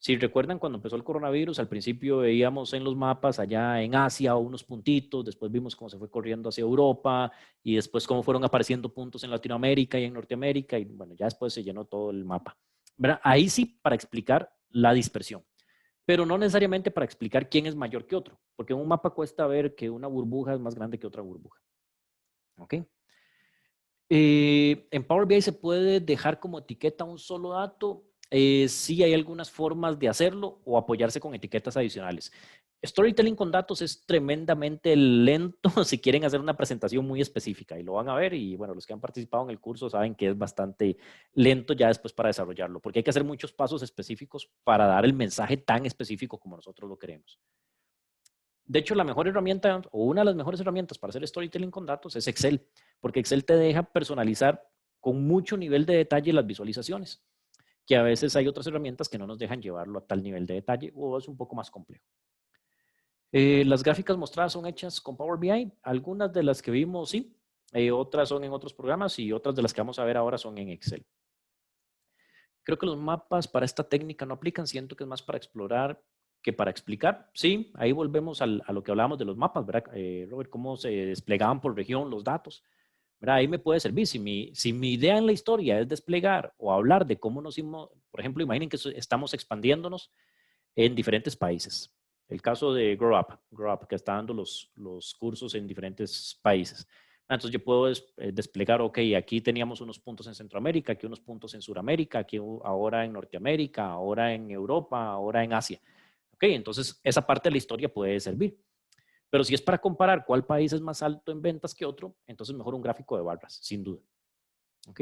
Si recuerdan, cuando empezó el coronavirus, al principio veíamos en los mapas allá en Asia unos puntitos, después vimos cómo se fue corriendo hacia Europa y después cómo fueron apareciendo puntos en Latinoamérica y en Norteamérica y bueno, ya después se llenó todo el mapa, ¿verdad? Ahí sí para explicar la dispersión, pero no necesariamente para explicar quién es mayor que otro, porque en un mapa cuesta ver que una burbuja es más grande que otra burbuja. ¿Ok? En Power BI se puede dejar como etiqueta un solo dato. Sí hay algunas formas de hacerlo o apoyarse con etiquetas adicionales. Storytelling con datos es tremendamente lento si quieren hacer una presentación muy específica y lo van a ver y bueno, los que han participado en el curso saben que es bastante lento ya después para desarrollarlo, porque hay que hacer muchos pasos específicos para dar el mensaje tan específico como nosotros lo queremos. De hecho, la mejor herramienta o una de las mejores herramientas para hacer storytelling con datos es Excel, porque Excel te deja personalizar con mucho nivel de detalle las visualizaciones, que a veces hay otras herramientas que no nos dejan llevarlo a tal nivel de detalle o es un poco más complejo. Las gráficas mostradas son hechas con Power BI, algunas de las que vimos sí, otras son en otros programas y otras de las que vamos a ver ahora son en Excel. Creo que los mapas para esta técnica no aplican, siento que es más para explorar que para explicar. Sí, ahí volvemos a lo que hablábamos de los mapas, ¿verdad, Robert? Cómo se desplegaban por región los datos, ¿verdad? Ahí me puede servir. Si mi idea en la historia es desplegar o hablar de cómo nos hicimos, por ejemplo, imaginen que estamos expandiéndonos en diferentes países. El caso de Grow Up que está dando los cursos en diferentes países. Entonces yo puedo desplegar, ok, aquí teníamos unos puntos en Centroamérica, aquí unos puntos en Sudamérica, aquí ahora en Norteamérica, ahora en Europa, ahora en Asia. Ok, entonces esa parte de la historia puede servir. Pero si es para comparar cuál país es más alto en ventas que otro, entonces mejor un gráfico de barras, sin duda. Ok.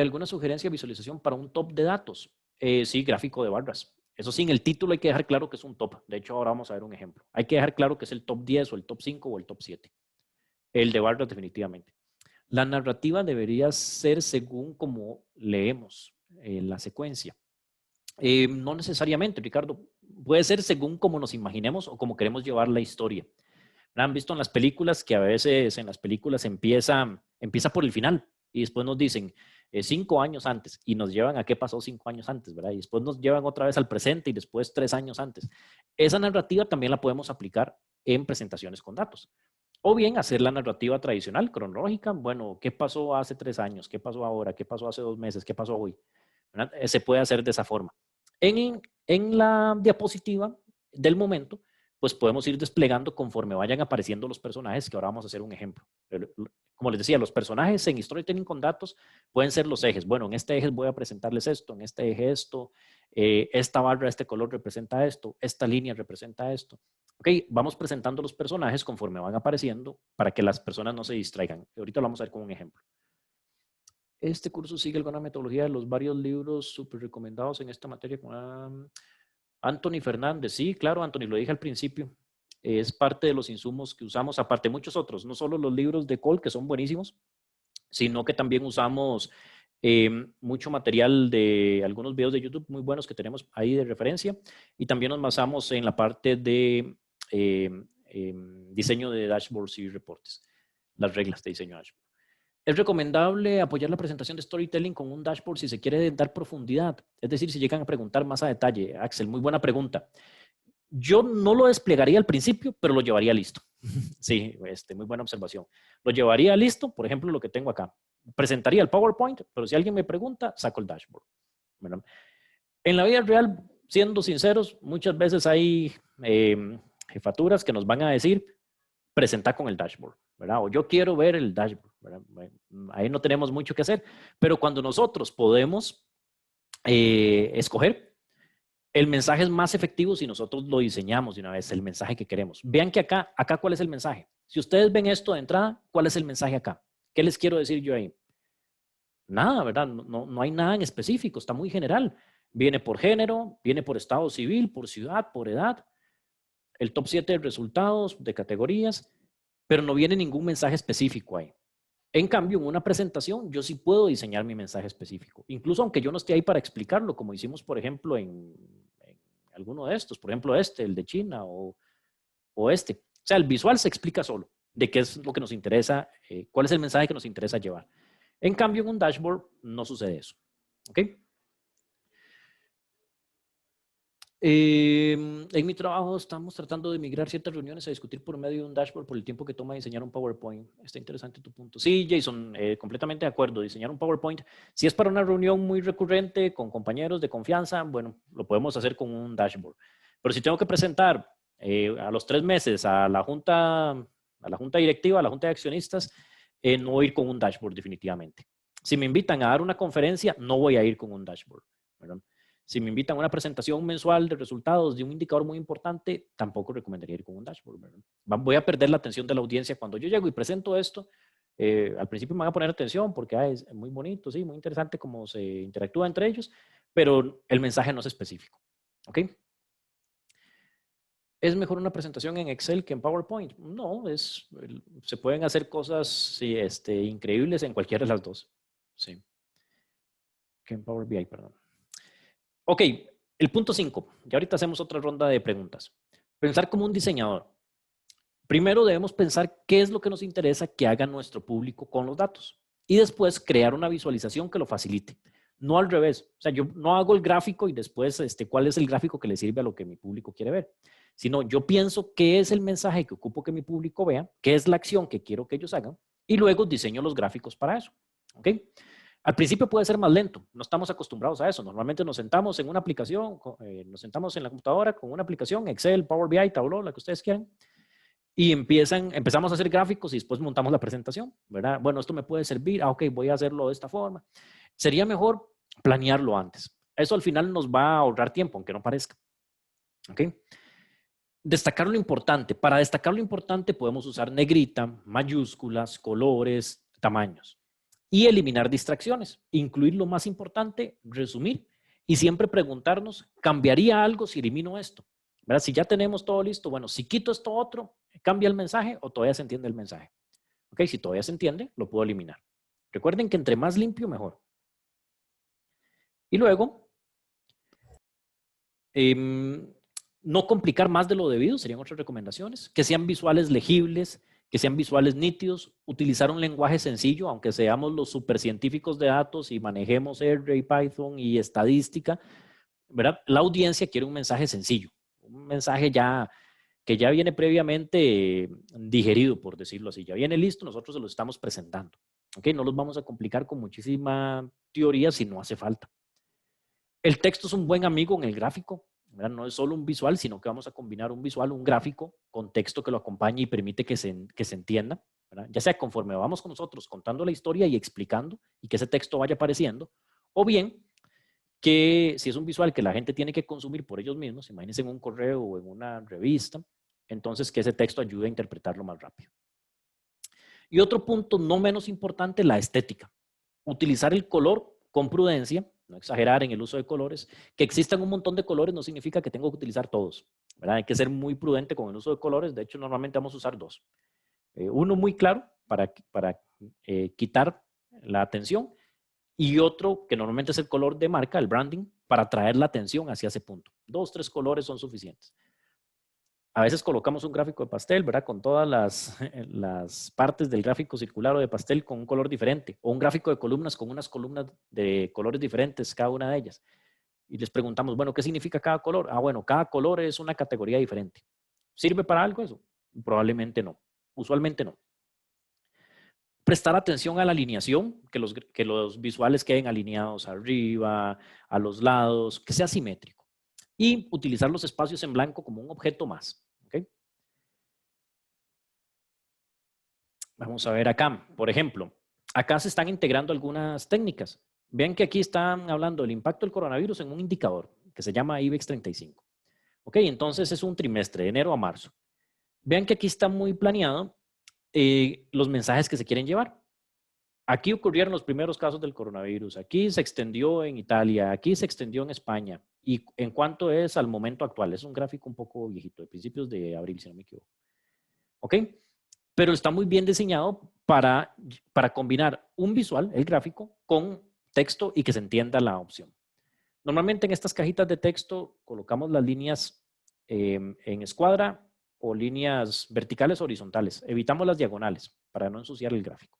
¿Alguna sugerencia de visualización para un top de datos? Sí, gráfico de barras. Eso sí, en el título hay que dejar claro que es un top. De hecho, ahora vamos a ver un ejemplo. Hay que dejar claro que es el top 10 o el top 5 o el top 7. El de barras definitivamente. La narrativa debería ser según como leemos la secuencia. No necesariamente, Ricardo. Puede ser según como nos imaginemos o como queremos llevar la historia. Han visto en las películas que a veces en las películas empieza por el final y después nos dicen 5 años antes y nos llevan a qué pasó 5 años antes, ¿verdad? Y después nos llevan otra vez al presente y después 3 años antes. Esa narrativa también la podemos aplicar en presentaciones con datos. O bien hacer la narrativa tradicional, cronológica. Bueno, ¿qué pasó hace 3 años? ¿Qué pasó ahora? ¿Qué pasó hace 2 meses? ¿Qué pasó hoy? ¿Verdad? Se puede hacer de esa forma. En la diapositiva del momento, pues podemos ir desplegando conforme vayan apareciendo los personajes, que ahora vamos a hacer un ejemplo. Como les decía, los personajes en Storytelling con datos pueden ser los ejes. Bueno, en este eje voy a presentarles esto, en este eje esto, esta barra, este color representa esto, esta línea representa esto. Ok, vamos presentando los personajes conforme van apareciendo para que las personas no se distraigan. Ahorita lo vamos a ver con un ejemplo. Este curso sigue alguna metodología de los varios libros súper recomendados en esta materia. Anthony Fernández, sí, claro, Anthony, lo dije al principio. Es parte de los insumos que usamos, aparte de muchos otros, no solo los libros de Cole, que son buenísimos, sino que también usamos mucho material de algunos videos de YouTube muy buenos que tenemos ahí de referencia y también nos basamos en la parte de diseño de dashboards y reportes, las reglas de diseño de dashboard. Es recomendable apoyar la presentación de storytelling con un dashboard si se quiere dar profundidad. Es decir, si llegan a preguntar más a detalle. Axel, muy buena pregunta. Yo no lo desplegaría al principio, pero lo llevaría listo. Sí, muy buena observación. Lo llevaría listo, por ejemplo, lo que tengo acá. Presentaría el PowerPoint, pero si alguien me pregunta, saco el dashboard. ¿Verdad? En la vida real, siendo sinceros, muchas veces hay jefaturas que nos van a decir, presenta con el dashboard, ¿verdad? O yo quiero ver el dashboard, ¿verdad? Ahí no tenemos mucho que hacer, pero cuando nosotros podemos escoger, el mensaje es más efectivo si nosotros lo diseñamos de una vez, el mensaje que queremos. Vean que acá ¿cuál es el mensaje? Si ustedes ven esto de entrada, ¿cuál es el mensaje acá? ¿Qué les quiero decir yo ahí? Nada, ¿verdad? No hay nada en específico, está muy general. Viene por género, viene por estado civil, por ciudad, por edad, el top 7 de resultados, de categorías, pero no viene ningún mensaje específico ahí. En cambio, en una presentación, yo sí puedo diseñar mi mensaje específico, incluso aunque yo no esté ahí para explicarlo, como hicimos, por ejemplo, en alguno de estos, por ejemplo, el de China o este. O sea, el visual se explica solo de qué es lo que nos interesa, cuál es el mensaje que nos interesa llevar. En cambio, en un dashboard no sucede eso. ¿Ok? En mi trabajo estamos tratando de migrar ciertas reuniones a discutir por medio de un dashboard por el tiempo que toma diseñar un PowerPoint. Está interesante tu punto. Sí, Jason, completamente de acuerdo. Diseñar un PowerPoint, si es para una reunión muy recurrente con compañeros de confianza, bueno, lo podemos hacer con un dashboard. Pero si tengo que presentar a los 3 meses a la junta directiva, a la junta de accionistas, no voy a ir con un dashboard definitivamente. Si me invitan a dar una conferencia, no voy a ir con un dashboard, ¿verdad? Si me invitan a una presentación mensual de resultados de un indicador muy importante, tampoco recomendaría ir con un dashboard, ¿verdad? Voy a perder la atención de la audiencia cuando yo llego y presento esto. Al principio me van a poner atención porque es muy bonito, sí, muy interesante cómo se interactúa entre ellos, pero el mensaje no es específico. ¿Ok? ¿Es mejor una presentación en Excel que en PowerPoint? No, se pueden hacer cosas sí, increíbles en cualquiera de las dos. Sí. Que en Power BI, perdón. Ok, el punto 5. Y ahorita hacemos otra ronda de preguntas. Pensar como un diseñador. Primero debemos pensar qué es lo que nos interesa que haga nuestro público con los datos. Y después crear una visualización que lo facilite. No al revés. O sea, yo no hago el gráfico y después cuál es el gráfico que le sirve a lo que mi público quiere ver. Sino yo pienso qué es el mensaje que ocupo que mi público vea, qué es la acción que quiero que ellos hagan y luego diseño los gráficos para eso. ¿Ok? Al principio puede ser más lento, no estamos acostumbrados a eso. Normalmente nos sentamos en una aplicación, nos sentamos en la computadora con una aplicación, Excel, Power BI, Tableau, la que ustedes quieran, y empezamos a hacer gráficos y después montamos la presentación, ¿verdad? Bueno, esto me puede servir, ok, voy a hacerlo de esta forma. Sería mejor planearlo antes. Eso al final nos va a ahorrar tiempo, aunque no parezca. ¿Ok? Destacar lo importante. Para destacar lo importante podemos usar negrita, mayúsculas, colores, tamaños. Y eliminar distracciones, incluir lo más importante, resumir y siempre preguntarnos, ¿cambiaría algo si elimino esto? ¿Verdad? Si ya tenemos todo listo, bueno, si quito esto otro, ¿cambia el mensaje o todavía se entiende el mensaje? Ok, si todavía se entiende, lo puedo eliminar. Recuerden que entre más limpio, mejor. Y luego, no complicar más de lo debido, serían otras recomendaciones, que sean visuales legibles, que sean visuales nítidos, utilizar un lenguaje sencillo, aunque seamos los supercientíficos de datos y manejemos R y Python y estadística, ¿verdad? La audiencia quiere un mensaje sencillo, un mensaje que ya viene previamente digerido, por decirlo así, ya viene listo, nosotros se lo estamos presentando. ¿Ok? No los vamos a complicar con muchísima teoría si no hace falta. El texto es un buen amigo en el gráfico, ¿verdad? No es solo un visual, sino que vamos a combinar un visual, un gráfico, con texto que lo acompañe y permite que se entienda, ¿verdad? Ya sea conforme vamos con nosotros contando la historia y explicando y que ese texto vaya apareciendo, o bien que si es un visual que la gente tiene que consumir por ellos mismos, imagínense en un correo o en una revista, entonces que ese texto ayude a interpretarlo más rápido. Y otro punto no menos importante, la estética. Utilizar el color con prudencia, no exagerar en el uso de colores. Que existan un montón de colores no significa que tengo que utilizar todos, ¿verdad? Hay que ser muy prudente con el uso de colores. De hecho, normalmente vamos a usar dos. Uno muy claro para quitar la atención y otro que normalmente es el color de marca, el branding, para atraer la atención hacia ese punto. 2, 3 colores son suficientes. A veces colocamos un gráfico de pastel, ¿verdad? Con todas las partes del gráfico circular o de pastel con un color diferente. O un gráfico de columnas con unas columnas de colores diferentes, cada una de ellas. Y les preguntamos, bueno, ¿qué significa cada color? Ah, bueno, cada color es una categoría diferente. ¿Sirve para algo eso? Probablemente no. Usualmente no. Prestar atención a la alineación, que los visuales queden alineados arriba, a los lados, que sea simétrico. y utilizar los espacios en blanco como un objeto más. ¿Okay? Vamos a ver acá, por ejemplo, acá se están integrando algunas técnicas. Vean que aquí están hablando del impacto del coronavirus en un indicador que se llama IBEX 35. Ok, entonces es un trimestre, de enero a marzo. Vean que aquí está muy planeado los mensajes que se quieren llevar. Aquí ocurrieron los primeros casos del coronavirus, aquí se extendió en Italia, aquí se extendió en España. Y en cuanto es al momento actual, es un gráfico un poco viejito, de principios de abril, si no me equivoco. ¿Ok? Pero está muy bien diseñado para combinar un visual, el gráfico, con texto y que se entienda la opción. Normalmente en estas cajitas de texto colocamos las líneas en escuadra o líneas verticales o horizontales. Evitamos las diagonales para no ensuciar el gráfico.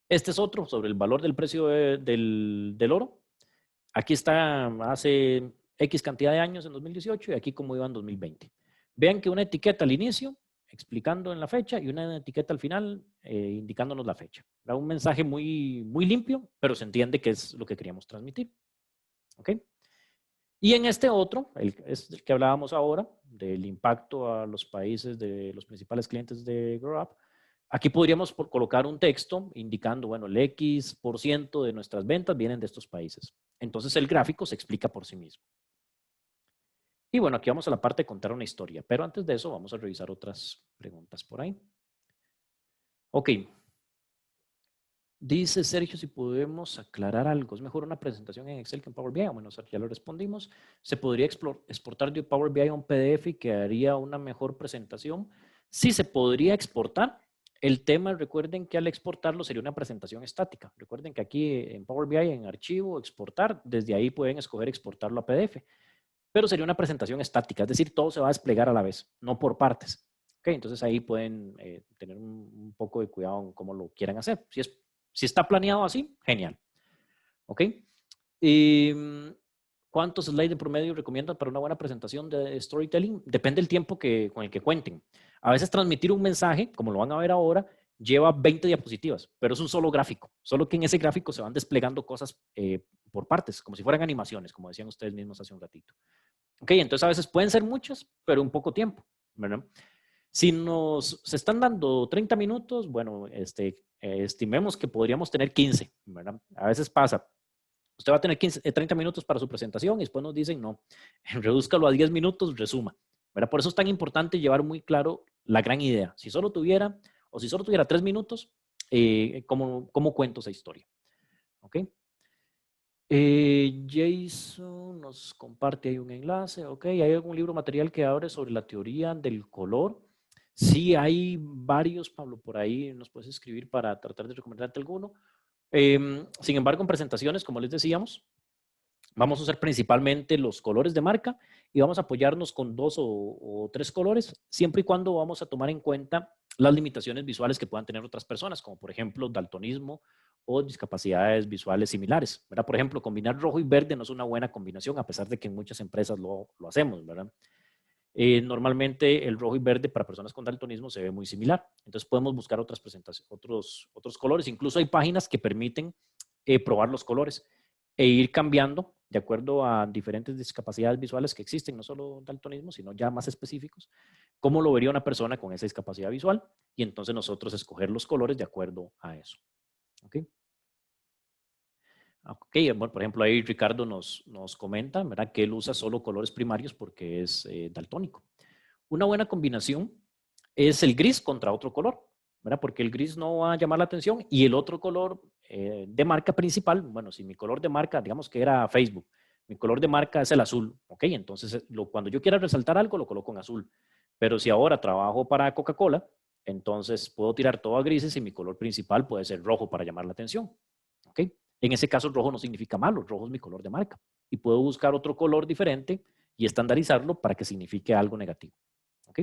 Este es otro sobre el valor del precio del oro. Aquí está hace X cantidad de años en 2018 y aquí como iba en 2020. Vean que una etiqueta al inicio explicando en la fecha y una etiqueta al final indicándonos la fecha. Era un mensaje muy, muy limpio, pero se entiende que es lo que queríamos transmitir. ¿Ok? Y en este otro, es el que hablábamos ahora, del impacto a los países de los principales clientes de GrowUp, aquí podríamos colocar un texto indicando, bueno, el X% de nuestras ventas vienen de estos países. Entonces el gráfico se explica por sí mismo. Y bueno, aquí vamos a la parte de contar una historia, pero antes de eso vamos a revisar otras preguntas por ahí. Ok. Dice Sergio si podemos aclarar algo. ¿Es mejor una presentación en Excel que en Power BI? Bueno, ya lo respondimos. ¿Se podría exportar de Power BI a un PDF y quedaría una mejor presentación? Sí, se podría exportar. El tema, recuerden que al exportarlo sería una presentación estática. Recuerden que aquí en Power BI, en archivo, exportar, desde ahí pueden escoger exportarlo a PDF. Pero sería una presentación estática, es decir, todo se va a desplegar a la vez, no por partes. Okay, entonces ahí pueden tener un poco de cuidado en cómo lo quieran hacer. Si está planeado así, genial. ¿Ok? ¿Cuántos slides de promedio recomiendan para una buena presentación de storytelling? Depende del tiempo con el que cuenten. A veces transmitir un mensaje, como lo van a ver ahora, lleva 20 diapositivas, pero es un solo gráfico. Solo que en ese gráfico se van desplegando cosas por partes, como si fueran animaciones, como decían ustedes mismos hace un ratito. Ok, entonces a veces pueden ser muchas, pero en poco tiempo, ¿verdad? Si se están dando 30 minutos, bueno, estimemos que podríamos tener 15, ¿verdad? A veces pasa. Usted va a tener 30 minutos para su presentación y después nos dicen, no, redúzcalo a 10 minutos, resuma. ¿Verdad? Por eso es tan importante llevar muy claro la gran idea. Si solo tuviera 3 minutos, ¿cómo cuento esa historia? ¿Ok? Jason nos comparte ahí un enlace. Ok, ¿hay algún libro material que hable sobre la teoría del color? Sí, hay varios, Pablo, por ahí nos puedes escribir para tratar de recomendarte alguno. Sin embargo, en presentaciones, como les decíamos, vamos a usar principalmente los colores de marca y vamos a apoyarnos con 2 o 3 colores, siempre y cuando vamos a tomar en cuenta las limitaciones visuales que puedan tener otras personas, como por ejemplo daltonismo o discapacidades visuales similares, ¿verdad? Por ejemplo, combinar rojo y verde no es una buena combinación, a pesar de que en muchas empresas lo hacemos, ¿verdad? Normalmente el rojo y verde para personas con daltonismo se ve muy similar. Entonces podemos buscar otras presentaciones, otros colores. Incluso hay páginas que permiten probar los colores e ir cambiando de acuerdo a diferentes discapacidades visuales que existen, no solo daltonismo, sino ya más específicos, cómo lo vería una persona con esa discapacidad visual y entonces nosotros escoger los colores de acuerdo a eso. ¿Ok? Ok, bueno, por ejemplo, ahí Ricardo nos comenta, ¿verdad? Que él usa solo colores primarios porque es daltónico. Una buena combinación es el gris contra otro color, ¿verdad? Porque el gris no va a llamar la atención y el otro color de marca principal, bueno, si mi color de marca, digamos que era Facebook, mi color de marca es el azul, ¿ok? Entonces, cuando yo quiera resaltar algo, lo coloco en azul. Pero si ahora trabajo para Coca-Cola, entonces puedo tirar todo a grises y mi color principal puede ser rojo para llamar la atención, ¿ok? En ese caso, rojo no significa malo, rojo es mi color de marca. Y puedo buscar otro color diferente y estandarizarlo para que signifique algo negativo. ¿Ok?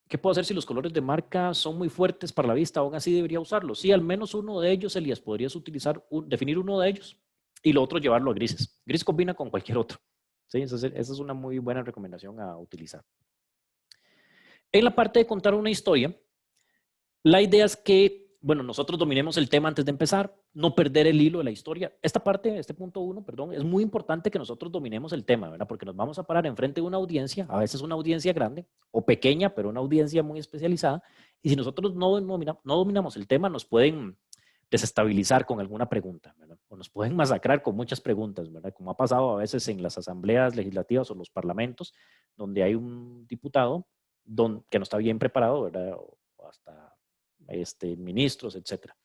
¿Qué puedo hacer si los colores de marca son muy fuertes para la vista? Aún así debería usarlos. Sí, al menos uno de ellos, Elías, podrías utilizar, definir uno de ellos y lo otro llevarlo a grises. Gris combina con cualquier otro. ¿Sí? Esa es una muy buena recomendación a utilizar. En la parte de contar una historia, la idea es que, bueno, nosotros dominemos el tema antes de empezar no perder el hilo de la historia. Esta parte, este punto 1, perdón, es muy importante que nosotros dominemos el tema, ¿verdad? Porque nos vamos a parar enfrente de una audiencia, a veces una audiencia grande o pequeña, pero una audiencia muy especializada. Y si nosotros no dominamos el tema, nos pueden desestabilizar con alguna pregunta, ¿verdad? O nos pueden masacrar con muchas preguntas, ¿verdad? Como ha pasado a veces en las asambleas legislativas o los parlamentos, donde hay un diputado que no está bien preparado, ¿verdad? O hasta ministros, etcétera.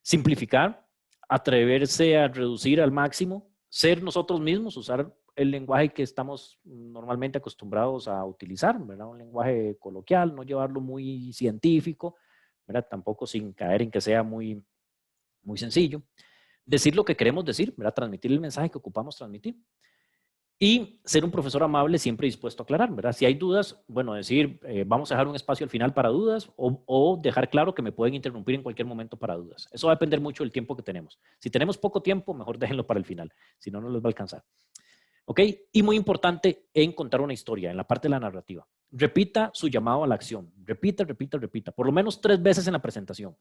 Simplificar, atreverse a reducir al máximo, ser nosotros mismos, usar el lenguaje que estamos normalmente acostumbrados a utilizar, ¿verdad? Un lenguaje coloquial, no llevarlo muy científico, ¿verdad? Tampoco sin caer en que sea muy, muy sencillo. Decir lo que queremos decir, ¿verdad? Transmitir el mensaje que ocupamos transmitir. Y ser un profesor amable, siempre dispuesto a aclarar, ¿verdad? Si hay dudas, bueno, decir, vamos a dejar un espacio al final para dudas o dejar claro que me pueden interrumpir en cualquier momento para dudas. Eso va a depender mucho del tiempo que tenemos. Si tenemos poco tiempo, mejor déjenlo para el final, si no, no les va a alcanzar. ¿Ok? Y muy importante en contar una historia, en la parte de la narrativa. Repita su llamado a la acción. Repita, repita, repita. Por lo menos 3 veces en la presentación.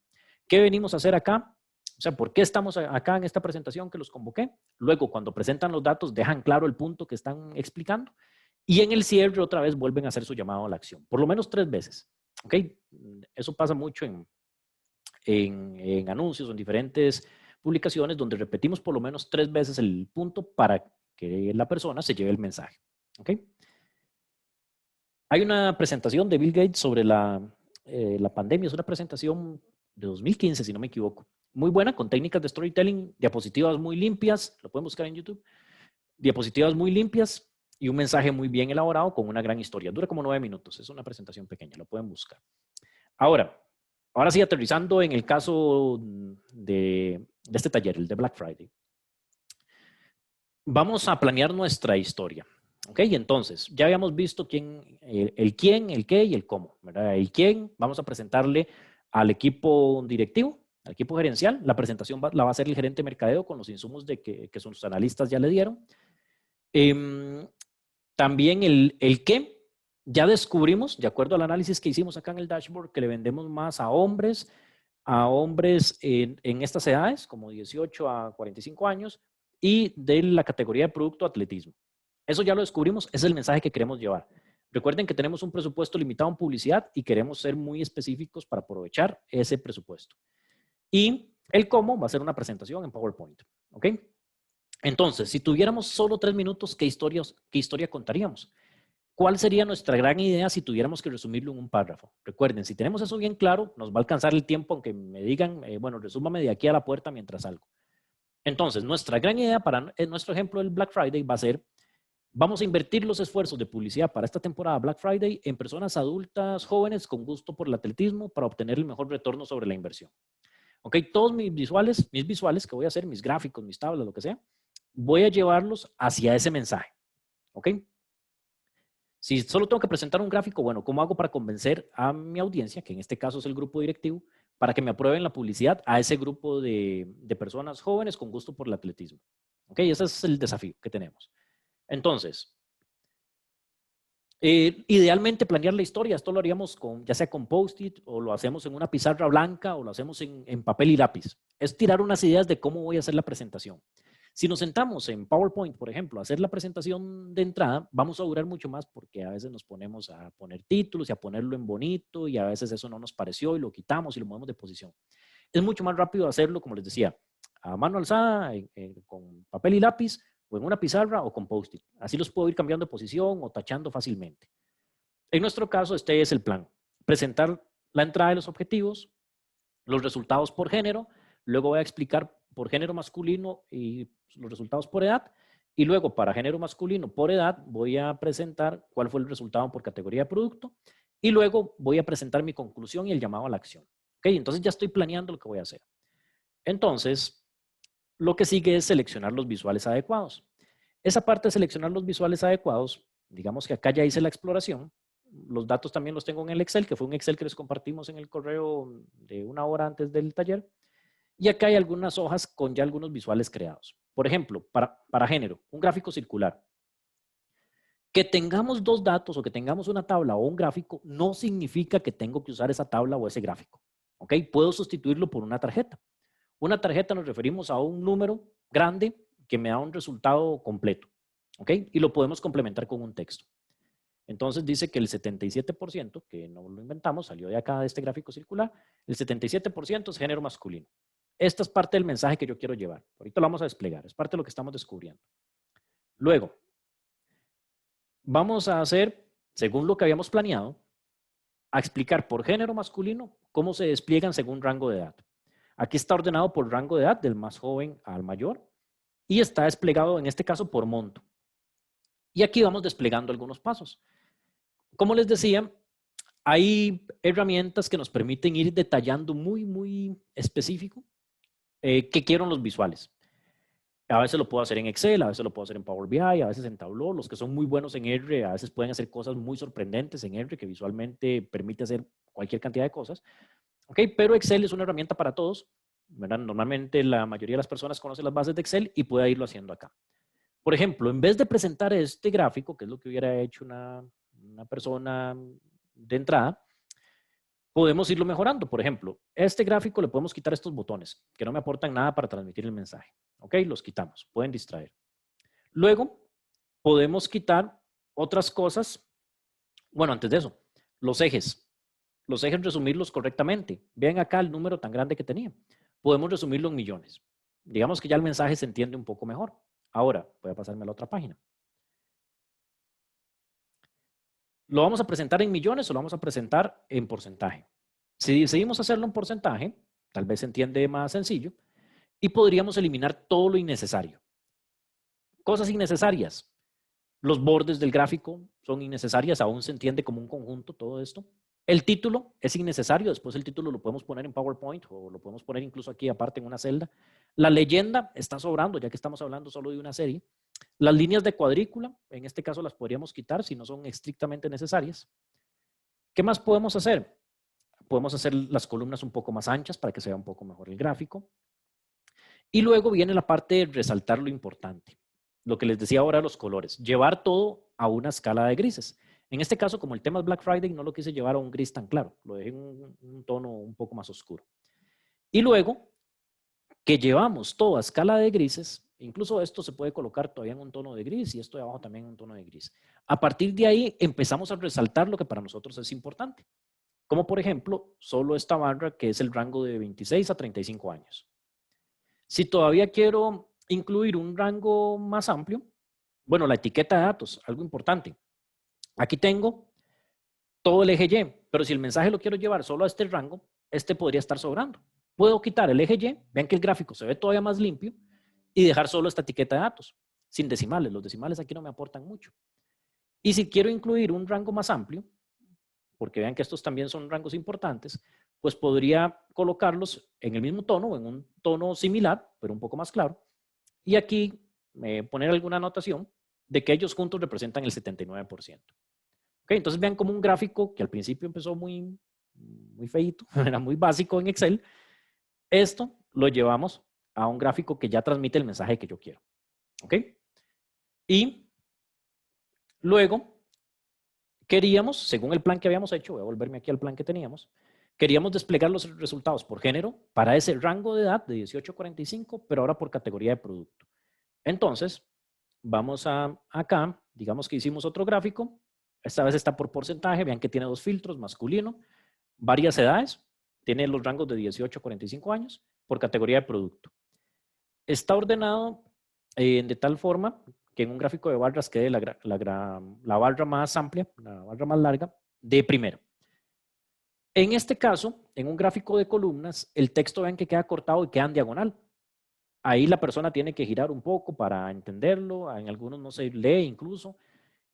¿Qué venimos a hacer acá? O sea, ¿por qué estamos acá en esta presentación que los convoqué? Luego, cuando presentan los datos, dejan claro el punto que están explicando. Y en el cierre, otra vez, vuelven a hacer su llamado a la acción. Por lo menos 3 veces. ¿Ok? Eso pasa mucho en anuncios, en diferentes publicaciones, donde repetimos por lo menos 3 veces el punto para que la persona se lleve el mensaje. ¿Ok? Hay una presentación de Bill Gates sobre la pandemia. Es una presentación de 2015, si no me equivoco. Muy buena, con técnicas de storytelling, diapositivas muy limpias, lo pueden buscar en YouTube, diapositivas muy limpias y un mensaje muy bien elaborado con una gran historia. Dura como 9 minutos, es una presentación pequeña, lo pueden buscar. Ahora sí, aterrizando en el caso de este taller, el de Black Friday. Vamos a planear nuestra historia. ¿Ok? Entonces, ya habíamos visto el quién, el qué y el cómo, ¿verdad? El quién, vamos a presentarle al equipo directivo, al equipo gerencial. La presentación la va a hacer el gerente de mercadeo con los insumos que sus analistas ya le dieron. También el qué, ya descubrimos, de acuerdo al análisis que hicimos acá en el dashboard, que le vendemos más a hombres en estas edades, como 18 a 45 años, y de la categoría de producto atletismo. Eso ya lo descubrimos, ese es el mensaje que queremos llevar. Recuerden que tenemos un presupuesto limitado en publicidad y queremos ser muy específicos para aprovechar ese presupuesto. Y el cómo va a ser una presentación en PowerPoint. ¿Ok? Entonces, si tuviéramos solo 3 minutos, ¿qué historia contaríamos? ¿Cuál sería nuestra gran idea si tuviéramos que resumirlo en un párrafo? Recuerden, si tenemos eso bien claro, nos va a alcanzar el tiempo aunque me digan, bueno, resúmame de aquí a la puerta mientras salgo. Entonces, nuestra gran idea para nuestro ejemplo del Black Friday va a ser, vamos a invertir los esfuerzos de publicidad para esta temporada Black Friday en personas adultas, jóvenes, con gusto por el atletismo para obtener el mejor retorno sobre la inversión. ¿Ok? Todos mis visuales que voy a hacer, mis gráficos, mis tablas, lo que sea, voy a llevarlos hacia ese mensaje. ¿Ok? Si solo tengo que presentar un gráfico, bueno, ¿cómo hago para convencer a mi audiencia, que en este caso es el grupo directivo, para que me aprueben la publicidad a ese grupo de personas jóvenes con gusto por el atletismo? ¿Ok? Ese es el desafío que tenemos. Entonces, idealmente planear la historia, esto lo haríamos ya sea con post-it o lo hacemos en una pizarra blanca o lo hacemos en papel y lápiz. Es tirar unas ideas de cómo voy a hacer la presentación. Si nos sentamos en PowerPoint, por ejemplo, a hacer la presentación de entrada, vamos a durar mucho más porque a veces nos ponemos a poner títulos y a ponerlo en bonito y a veces eso no nos pareció y lo quitamos y lo movemos de posición. Es mucho más rápido hacerlo, como les decía, a mano alzada, con papel y lápiz, o en una pizarra o con post-it. Así los puedo ir cambiando de posición o tachando fácilmente. En nuestro caso, este es el plan. Presentar la entrada de los objetivos, los resultados por género, luego voy a explicar por género masculino y los resultados por edad, y luego para género masculino por edad voy a presentar cuál fue el resultado por categoría de producto, y luego voy a presentar mi conclusión y el llamado a la acción. ¿Ok? Entonces ya estoy planeando lo que voy a hacer. Entonces, lo que sigue es seleccionar los visuales adecuados. Esa parte de seleccionar los visuales adecuados, digamos que acá ya hice la exploración. Los datos también los tengo en el Excel, que fue un Excel que les compartimos en el correo de 1 hora antes del taller. Y acá hay algunas hojas con ya algunos visuales creados. Por ejemplo, para género, un gráfico circular. Que tengamos 2 datos o que tengamos una tabla o un gráfico no significa que tengo que usar esa tabla o ese gráfico. ¿Ok? Puedo sustituirlo por una tarjeta. Una tarjeta nos referimos a un número grande que me da un resultado completo, ¿ok? Y lo podemos complementar con un texto. Entonces dice que el 77%, que no lo inventamos, salió de acá de este gráfico circular, el 77% es género masculino. Esta es parte del mensaje que yo quiero llevar. Ahorita lo vamos a desplegar, es parte de lo que estamos descubriendo. Luego, vamos a hacer, según lo que habíamos planeado, a explicar por género masculino cómo se despliegan según rango de edad. Aquí está ordenado por rango de edad, del más joven al mayor, y está desplegado en este caso por monto. Y aquí vamos desplegando algunos pasos. Como les decía, hay herramientas que nos permiten ir detallando muy específico qué quiero en los visuales. A veces lo puedo hacer en Excel, a veces lo puedo hacer en Power BI, a veces en Tableau. Los que son muy buenos en R, a veces pueden hacer cosas muy sorprendentes en R que visualmente permite hacer cualquier cantidad de cosas. ¿Ok? Pero Excel es una herramienta para todos, ¿verdad? Normalmente la mayoría de las personas conocen las bases de Excel y puede irlo haciendo acá. Por ejemplo, en vez de presentar este gráfico, que es lo que hubiera hecho una persona de entrada, podemos irlo mejorando. Por ejemplo, este gráfico le podemos quitar estos botones que no me aportan nada para transmitir el mensaje. ¿Ok? Los quitamos, pueden distraer. Luego, podemos quitar otras cosas. Bueno, antes de eso, los ejes. Los ejes resumirlos correctamente. Vean acá el número tan grande que tenía. Podemos resumirlo en millones. Digamos que ya el mensaje se entiende un poco mejor. Ahora, voy a pasarme a la otra página. ¿Lo vamos a presentar en millones o lo vamos a presentar en porcentaje? Si decidimos hacerlo en porcentaje, tal vez se entiende más sencillo y podríamos eliminar todo lo innecesario. Cosas innecesarias. Los bordes del gráfico son innecesarias, aún se entiende como un conjunto todo esto. El título es innecesario, después el título lo podemos poner en PowerPoint o lo podemos poner incluso aquí aparte en una celda. La leyenda está sobrando, ya que estamos hablando solo de una serie. Las líneas de cuadrícula, en este caso las podríamos quitar si no son estrictamente necesarias. ¿Qué más podemos hacer? Podemos hacer las columnas un poco más anchas para que se vea un poco mejor el gráfico. Y luego viene la parte de resaltar lo importante. Lo que les decía ahora, los colores. Llevar todo a una escala de grises. En este caso, como el tema es Black Friday, no lo quise llevar a un gris tan claro. Lo dejé en un tono un poco más oscuro. Y luego, que llevamos todo a escala de grises, incluso esto se puede colocar todavía en un tono de gris y esto de abajo también en un tono de gris. A partir de ahí empezamos a resaltar lo que para nosotros es importante. Como por ejemplo, solo esta barra que es el rango de 26 a 35 años. Si todavía quiero incluir un rango más amplio, bueno, la etiqueta de datos, algo importante. Aquí tengo todo el eje Y, pero si el mensaje lo quiero llevar solo a este rango, este podría estar sobrando. Puedo quitar el eje Y, vean que el gráfico se ve todavía más limpio, y dejar solo esta etiqueta de datos, sin decimales. Los decimales aquí no me aportan mucho. Y si quiero incluir un rango más amplio, porque vean que estos también son rangos importantes, pues podría colocarlos en el mismo tono o en un tono similar, pero un poco más claro. Y aquí poner alguna anotación de que ellos juntos representan el 79%. Okay, entonces vean como un gráfico que al principio empezó muy feito, era muy básico en Excel. Esto lo llevamos a un gráfico que ya transmite el mensaje que yo quiero. ¿Ok? Y luego queríamos, según el plan que habíamos hecho, voy a volverme aquí al plan que teníamos, queríamos desplegar los resultados por género para ese rango de edad de 18 a 45, pero ahora por categoría de producto. Entonces, vamos a acá, digamos que hicimos otro gráfico, esta vez está por porcentaje, vean que tiene dos filtros, masculino, varias edades, tiene los rangos de 18 a 45 años, por categoría de producto. Está ordenado de tal forma que en un gráfico de barras quede la barra más amplia, la barra más larga, de primero. En este caso, en un gráfico de columnas, el texto vean que queda cortado y queda en diagonal. Ahí la persona tiene que girar un poco para entenderlo, en algunos no se lee incluso,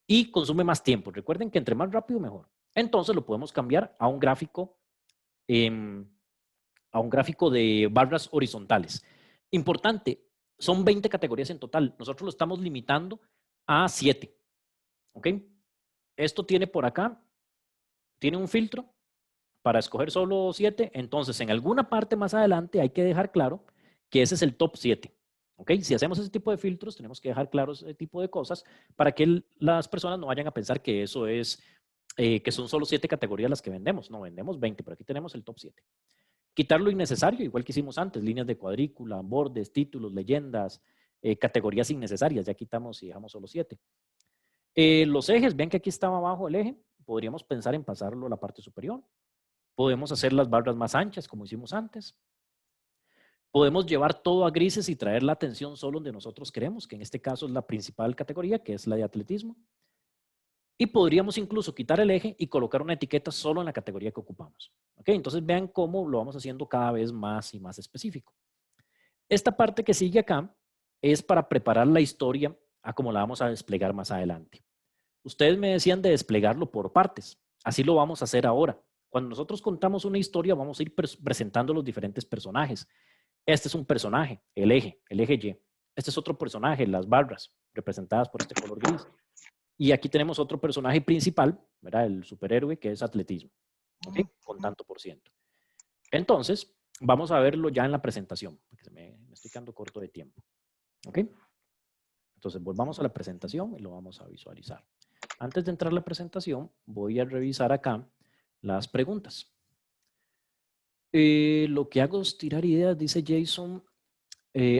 y consume más tiempo. Recuerden que entre más rápido, mejor. Entonces lo podemos cambiar a un gráfico de barras horizontales. Importante, son 20 categorías en total. Nosotros lo estamos limitando a 7. ¿Ok? Esto tiene por acá, tiene un filtro para escoger solo 7. Entonces, en alguna parte más adelante hay que dejar claro que ese es el top 7. ¿Ok? Si hacemos ese tipo de filtros, tenemos que dejar claro ese tipo de cosas para que las personas no vayan a pensar que eso es, que son solo 7 categorías las que vendemos. No, vendemos 20, pero aquí tenemos el top 7. Quitar lo innecesario, igual que hicimos antes, líneas de cuadrícula, bordes, títulos, leyendas, categorías innecesarias, ya quitamos y dejamos solo 7. Los ejes, vean que aquí estaba abajo el eje, podríamos pensar en pasarlo a la parte superior. Podemos hacer las barras más anchas, como hicimos antes. Podemos llevar todo a grises y traer la atención solo donde nosotros queremos, que en este caso es la principal categoría, que es la de atletismo. Y podríamos incluso quitar el eje y colocar una etiqueta solo en la categoría que ocupamos. ¿Okay? Entonces vean cómo lo vamos haciendo cada vez más y más específico. Esta parte que sigue acá es para preparar la historia a cómo la vamos a desplegar más adelante. Ustedes me decían de desplegarlo por partes. Así lo vamos a hacer ahora. Cuando nosotros contamos una historia, vamos a ir presentando los diferentes personajes. Este es un personaje, el eje Y. Este es otro personaje, las barras, representadas por este color gris. Y aquí tenemos otro personaje principal, ¿verdad? El superhéroe, que es atletismo, ¿okay? Con tanto por ciento. Entonces, vamos a verlo ya en la presentación, porque me estoy quedando corto de tiempo. ¿Ok? Entonces, volvamos a la presentación y lo vamos a visualizar. Antes de entrar a la presentación, voy a revisar acá las preguntas. Lo que hago es tirar ideas, dice Jason,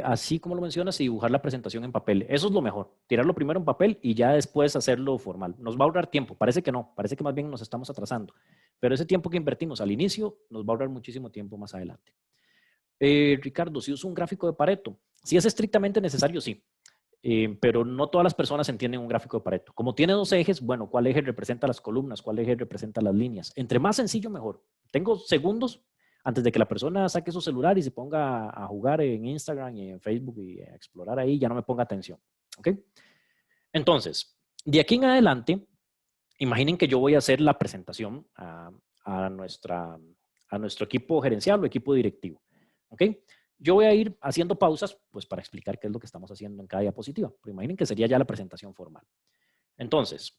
así como lo mencionas, y dibujar la presentación en papel. Eso es lo mejor, tirarlo primero en papel y ya después hacerlo formal. Nos va a ahorrar tiempo, parece que no, parece que más bien nos estamos atrasando, pero ese tiempo que invertimos al inicio nos va a ahorrar muchísimo tiempo más adelante. Ricardo, si uso un gráfico de Pareto, si es estrictamente necesario, sí, pero no todas las personas entienden un gráfico de Pareto. Como tiene dos ejes, bueno, ¿cuál eje representa las columnas? ¿Cuál eje representa las líneas? Entre más sencillo, mejor. Tengo segundos antes de que la persona saque su celular y se ponga a jugar en Instagram y en Facebook y a explorar ahí, ya no me ponga atención. ¿Ok? Entonces, de aquí en adelante, imaginen que yo voy a hacer la presentación a nuestro equipo gerencial o equipo directivo. ¿Ok? Yo voy a ir haciendo pausas pues, para explicar qué es lo que estamos haciendo en cada diapositiva. Pero imaginen que sería ya la presentación formal. Entonces,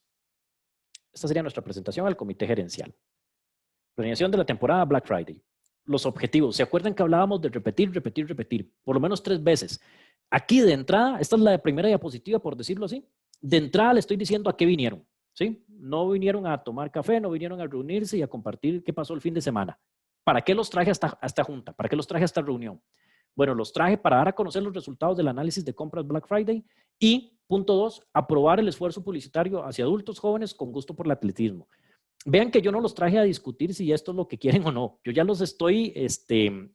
esta sería nuestra presentación al comité gerencial. Planeación de la temporada Black Friday. Los objetivos. ¿Se acuerdan que hablábamos de repetir, repetir, repetir? Por lo menos 3 veces. Aquí de entrada, esta es la primera diapositiva, por decirlo así. De entrada le estoy diciendo a qué vinieron. ¿Sí? No vinieron a tomar café, no vinieron a reunirse y a compartir qué pasó el fin de semana. ¿Para qué los traje a esta junta? ¿Para qué los traje a esta reunión? Bueno, los traje para dar a conocer los resultados del análisis de compras Black Friday y, punto 2, aprobar el esfuerzo publicitario hacia adultos jóvenes con gusto por el atletismo. Vean que yo no los traje a discutir si esto es lo que quieren o no. Yo ya los estoy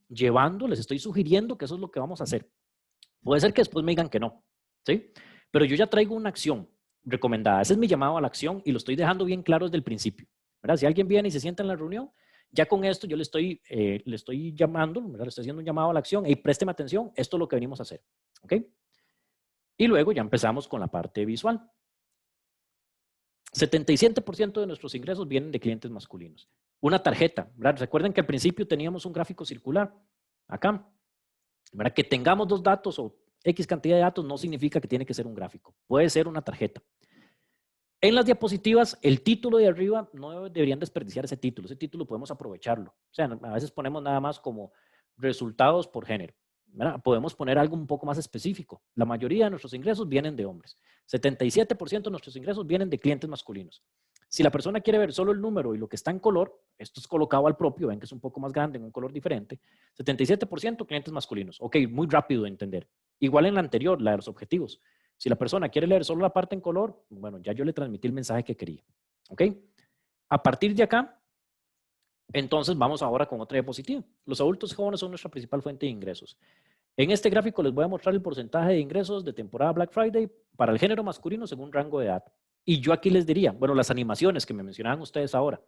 llevando, les estoy sugiriendo que eso es lo que vamos a hacer. Puede ser que después me digan que no, ¿sí? Pero yo ya traigo una acción recomendada. Ese es mi llamado a la acción y lo estoy dejando bien claro desde el principio, ¿verdad? Si alguien viene y se sienta en la reunión, ya con esto yo le estoy llamando, ¿verdad? Le estoy haciendo un llamado a la acción. Hey, présteme atención, esto es lo que venimos a hacer, ¿ok? Y luego ya empezamos con la parte visual. 77% de nuestros ingresos vienen de clientes masculinos. Una tarjeta, ¿verdad? Recuerden que al principio teníamos un gráfico circular, acá, ¿verdad? Que tengamos 2 datos o X cantidad de datos no significa que tiene que ser un gráfico, puede ser una tarjeta. En las diapositivas, el título de arriba no deberían desperdiciar ese título podemos aprovecharlo. O sea, a veces ponemos nada más como resultados por género. ¿Verdad? Podemos poner algo un poco más específico. La mayoría de nuestros ingresos vienen de hombres. 77% de nuestros ingresos vienen de clientes masculinos. Si la persona quiere ver solo el número y lo que está en color, esto es colocado al propio, ven que es un poco más grande en un color diferente. 77% clientes masculinos. Ok, muy rápido de entender. Igual en la anterior, la de los objetivos. Si la persona quiere leer solo la parte en color, bueno, ya yo le transmití el mensaje que quería. ¿Ok? A partir de acá, entonces vamos ahora con otra diapositiva. Los adultos jóvenes son nuestra principal fuente de ingresos. En este gráfico les voy a mostrar el porcentaje de ingresos de temporada Black Friday para el género masculino según rango de edad. Y yo aquí les diría, bueno, las animaciones que me mencionaban ustedes ahora.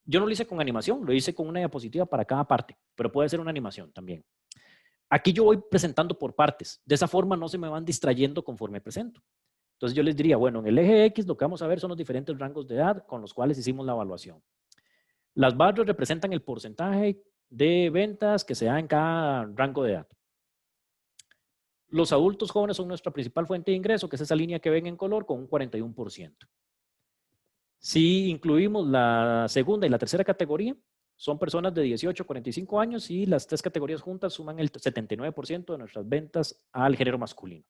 Yo no lo hice con animación, lo hice con una diapositiva para cada parte, pero puede ser una animación también. Aquí yo voy presentando por partes. De esa forma no se me van distrayendo conforme presento. Entonces yo les diría, bueno, en el eje X lo que vamos a ver son los diferentes rangos de edad con los cuales hicimos la evaluación. Las barras representan el porcentaje de ventas que se da en cada rango de edad. Los adultos jóvenes son nuestra principal fuente de ingreso, que es esa línea que ven en color con un 41%. Si incluimos la segunda y la tercera categoría, son personas de 18 a 45 años y las 3 categorías juntas suman el 79% de nuestras ventas al género masculino.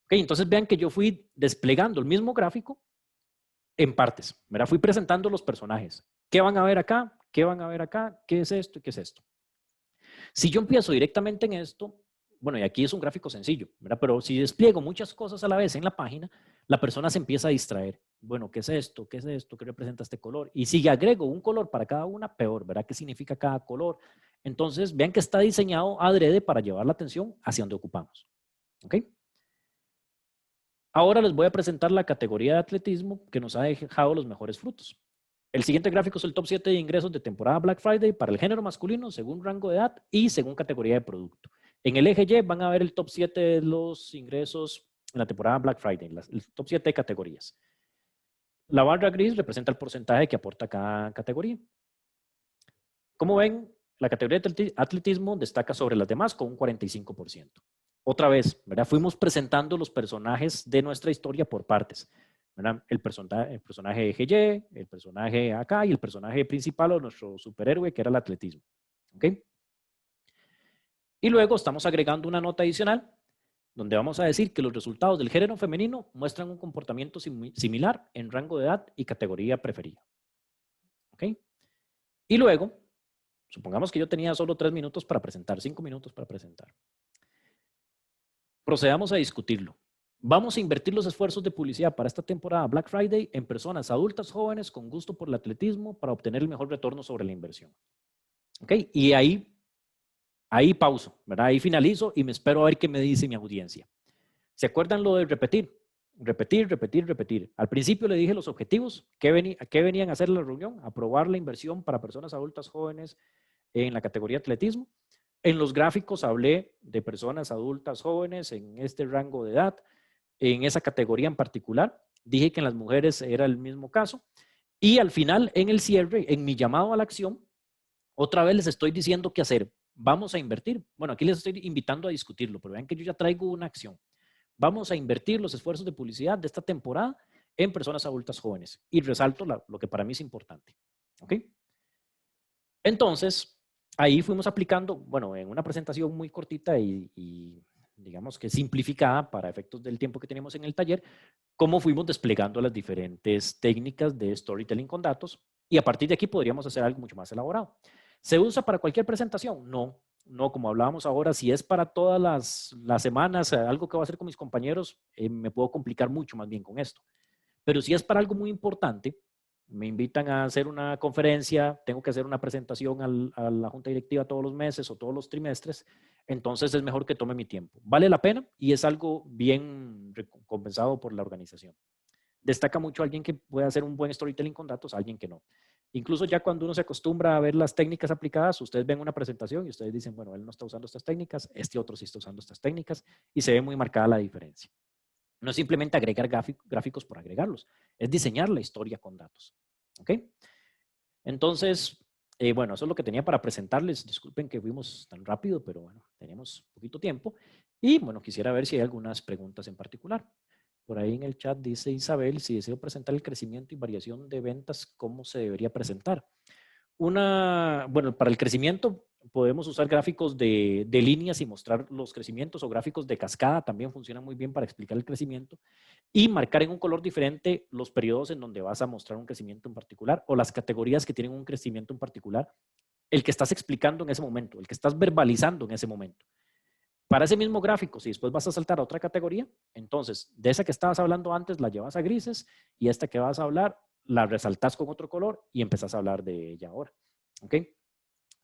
Ok, entonces vean que yo fui desplegando el mismo gráfico en partes, ¿verdad? Fui presentando los personajes. ¿Qué van a ver acá? ¿Qué van a ver acá? ¿Qué es esto y qué es esto? Si yo empiezo directamente en esto, bueno, y aquí es un gráfico sencillo, ¿verdad? Pero si despliego muchas cosas a la vez en la página, la persona se empieza a distraer. Bueno, ¿qué es esto? ¿Qué es esto? ¿Qué representa este color? Y si agrego un color para cada una, peor, ¿verdad? ¿Qué significa cada color? Entonces, vean que está diseñado adrede para llevar la atención hacia donde ocupamos. ¿Ok? Ahora les voy a presentar la categoría de atletismo que nos ha dejado los mejores frutos. El siguiente gráfico es el top 7 de ingresos de temporada Black Friday para el género masculino según rango de edad y según categoría de producto. En el eje Y van a ver el top 7 de los ingresos en la temporada Black Friday, el top 7 de categorías. La barra gris representa el porcentaje que aporta cada categoría. Como ven, la categoría de atletismo destaca sobre las demás con un 45%. Otra vez, ¿verdad? Fuimos presentando los personajes de nuestra historia por partes. ¿Verdad? El personaje eje Y, el personaje acá y el personaje principal o nuestro superhéroe que era el atletismo. ¿Ok? Y luego estamos agregando una nota adicional donde vamos a decir que los resultados del género femenino muestran un comportamiento similar en rango de edad y categoría preferida. ¿Ok? Y luego, supongamos que yo tenía solo 3 minutos para presentar, 5 minutos para presentar. Procedamos a discutirlo. Vamos a invertir los esfuerzos de publicidad para esta temporada Black Friday en personas adultas jóvenes con gusto por el atletismo para obtener el mejor retorno sobre la inversión. ¿Ok? Y ahí pauso, ¿verdad? Ahí finalizo y me espero a ver qué me dice mi audiencia. ¿Se acuerdan lo de repetir? Repetir, repetir, repetir. Al principio le dije los objetivos. ¿Qué venían a hacer la reunión? Aprobar la inversión para personas adultas jóvenes en la categoría atletismo. En los gráficos hablé de personas adultas jóvenes en este rango de edad, en esa categoría en particular. Dije que en las mujeres era el mismo caso. Y al final, en el cierre, en mi llamado a la acción, otra vez les estoy diciendo qué hacer. Vamos a invertir. Bueno, aquí les estoy invitando a discutirlo, pero vean que yo ya traigo una acción. Vamos a invertir los esfuerzos de publicidad de esta temporada en personas adultas jóvenes. Y resalto lo que para mí es importante. ¿Ok? Entonces, ahí fuimos aplicando, bueno, en una presentación muy cortita y digamos que simplificada para efectos del tiempo que tenemos en el taller, cómo fuimos desplegando las diferentes técnicas de storytelling con datos y a partir de aquí podríamos hacer algo mucho más elaborado. ¿Se usa para cualquier presentación? No, no, como hablábamos ahora, si es para todas las semanas, algo que voy a hacer con mis compañeros, me puedo complicar mucho más bien con esto. Pero si es para algo muy importante, me invitan a hacer una conferencia, tengo que hacer una presentación a la junta directiva todos los meses o todos los trimestres, entonces es mejor que tome mi tiempo. Vale la pena y es algo bien recompensado por la organización. Destaca mucho alguien que puede hacer un buen storytelling con datos, alguien que no. Incluso ya cuando uno se acostumbra a ver las técnicas aplicadas, ustedes ven una presentación y ustedes dicen, bueno, él no está usando estas técnicas, este otro sí está usando estas técnicas y se ve muy marcada la diferencia. No es simplemente agregar gráficos por agregarlos, es diseñar la historia con datos. ¿Ok? Entonces, bueno, eso es lo que tenía para presentarles. Disculpen que fuimos tan rápido, pero bueno, teníamos poquito tiempo. Y bueno, quisiera ver si hay algunas preguntas en particular. Por ahí en el chat dice Isabel, si deseo presentar el crecimiento y variación de ventas, ¿cómo se debería presentar? Bueno, para el crecimiento podemos usar gráficos de líneas y mostrar los crecimientos o gráficos de cascada, también funcionan muy bien para explicar el crecimiento y marcar en un color diferente los periodos en donde vas a mostrar un crecimiento en particular o las categorías que tienen un crecimiento en particular, el que estás explicando en ese momento, el que estás verbalizando en ese momento. Para ese mismo gráfico, si después vas a saltar a otra categoría, entonces de esa que estabas hablando antes la llevas a grises y esta que vas a hablar la resaltas con otro color y empezás a hablar de ella ahora. ¿Ok?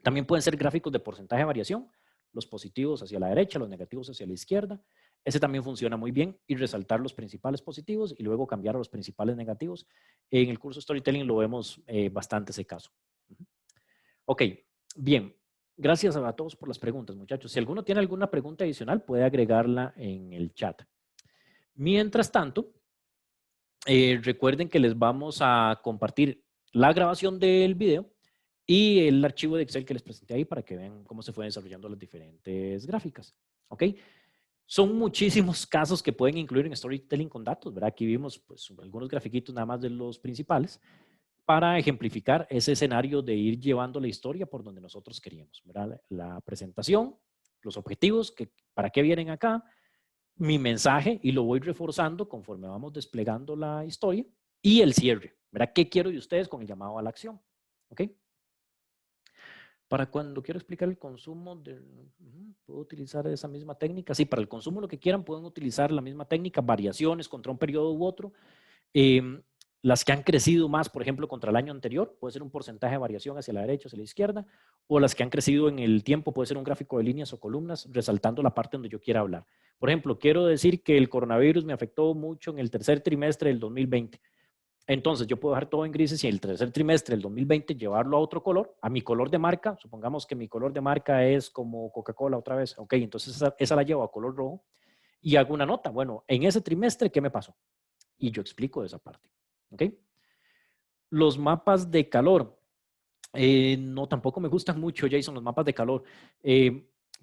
También pueden ser gráficos de porcentaje de variación, los positivos hacia la derecha, los negativos hacia la izquierda. Ese también funciona muy bien y resaltar los principales positivos y luego cambiar a los principales negativos. En el curso Storytelling lo vemos bastante ese caso. Ok, bien. Gracias a todos por las preguntas, muchachos. Si alguno tiene alguna pregunta adicional, puede agregarla en el chat. Mientras tanto, recuerden que les vamos a compartir la grabación del video y el archivo de Excel que les presenté ahí para que vean cómo se fueron desarrollando las diferentes gráficas. ¿Ok? Son muchísimos casos que pueden incluir en storytelling con datos, ¿verdad? Aquí vimos pues, algunos grafiquitos nada más de los principales para ejemplificar ese escenario de ir llevando la historia por donde nosotros queríamos, ¿verdad? La presentación, los objetivos, para qué vienen acá, mi mensaje y lo voy reforzando conforme vamos desplegando la historia y el cierre, ¿verdad? ¿Qué quiero de ustedes con el llamado a la acción? ¿Ok? Para cuando quiero explicar el consumo, ¿puedo utilizar esa misma técnica? Sí, para el consumo lo que quieran pueden utilizar la misma técnica, variaciones contra un periodo u otro. Las que han crecido más, por ejemplo, contra el año anterior, puede ser un porcentaje de variación hacia la derecha, hacia la izquierda, o las que han crecido en el tiempo, puede ser un gráfico de líneas o columnas, resaltando la parte donde yo quiera hablar. Por ejemplo, quiero decir que el coronavirus me afectó mucho en el tercer trimestre del 2020. Entonces, yo puedo dejar todo en grises y el tercer trimestre del 2020 llevarlo a otro color, a mi color de marca. Supongamos que mi color de marca es como Coca-Cola otra vez. Ok, entonces esa la llevo a color rojo y hago una nota. Bueno, en ese trimestre, ¿qué me pasó? Y yo explico esa parte. Ok. Los mapas de calor. No, tampoco me gustan mucho, Jason, los mapas de calor,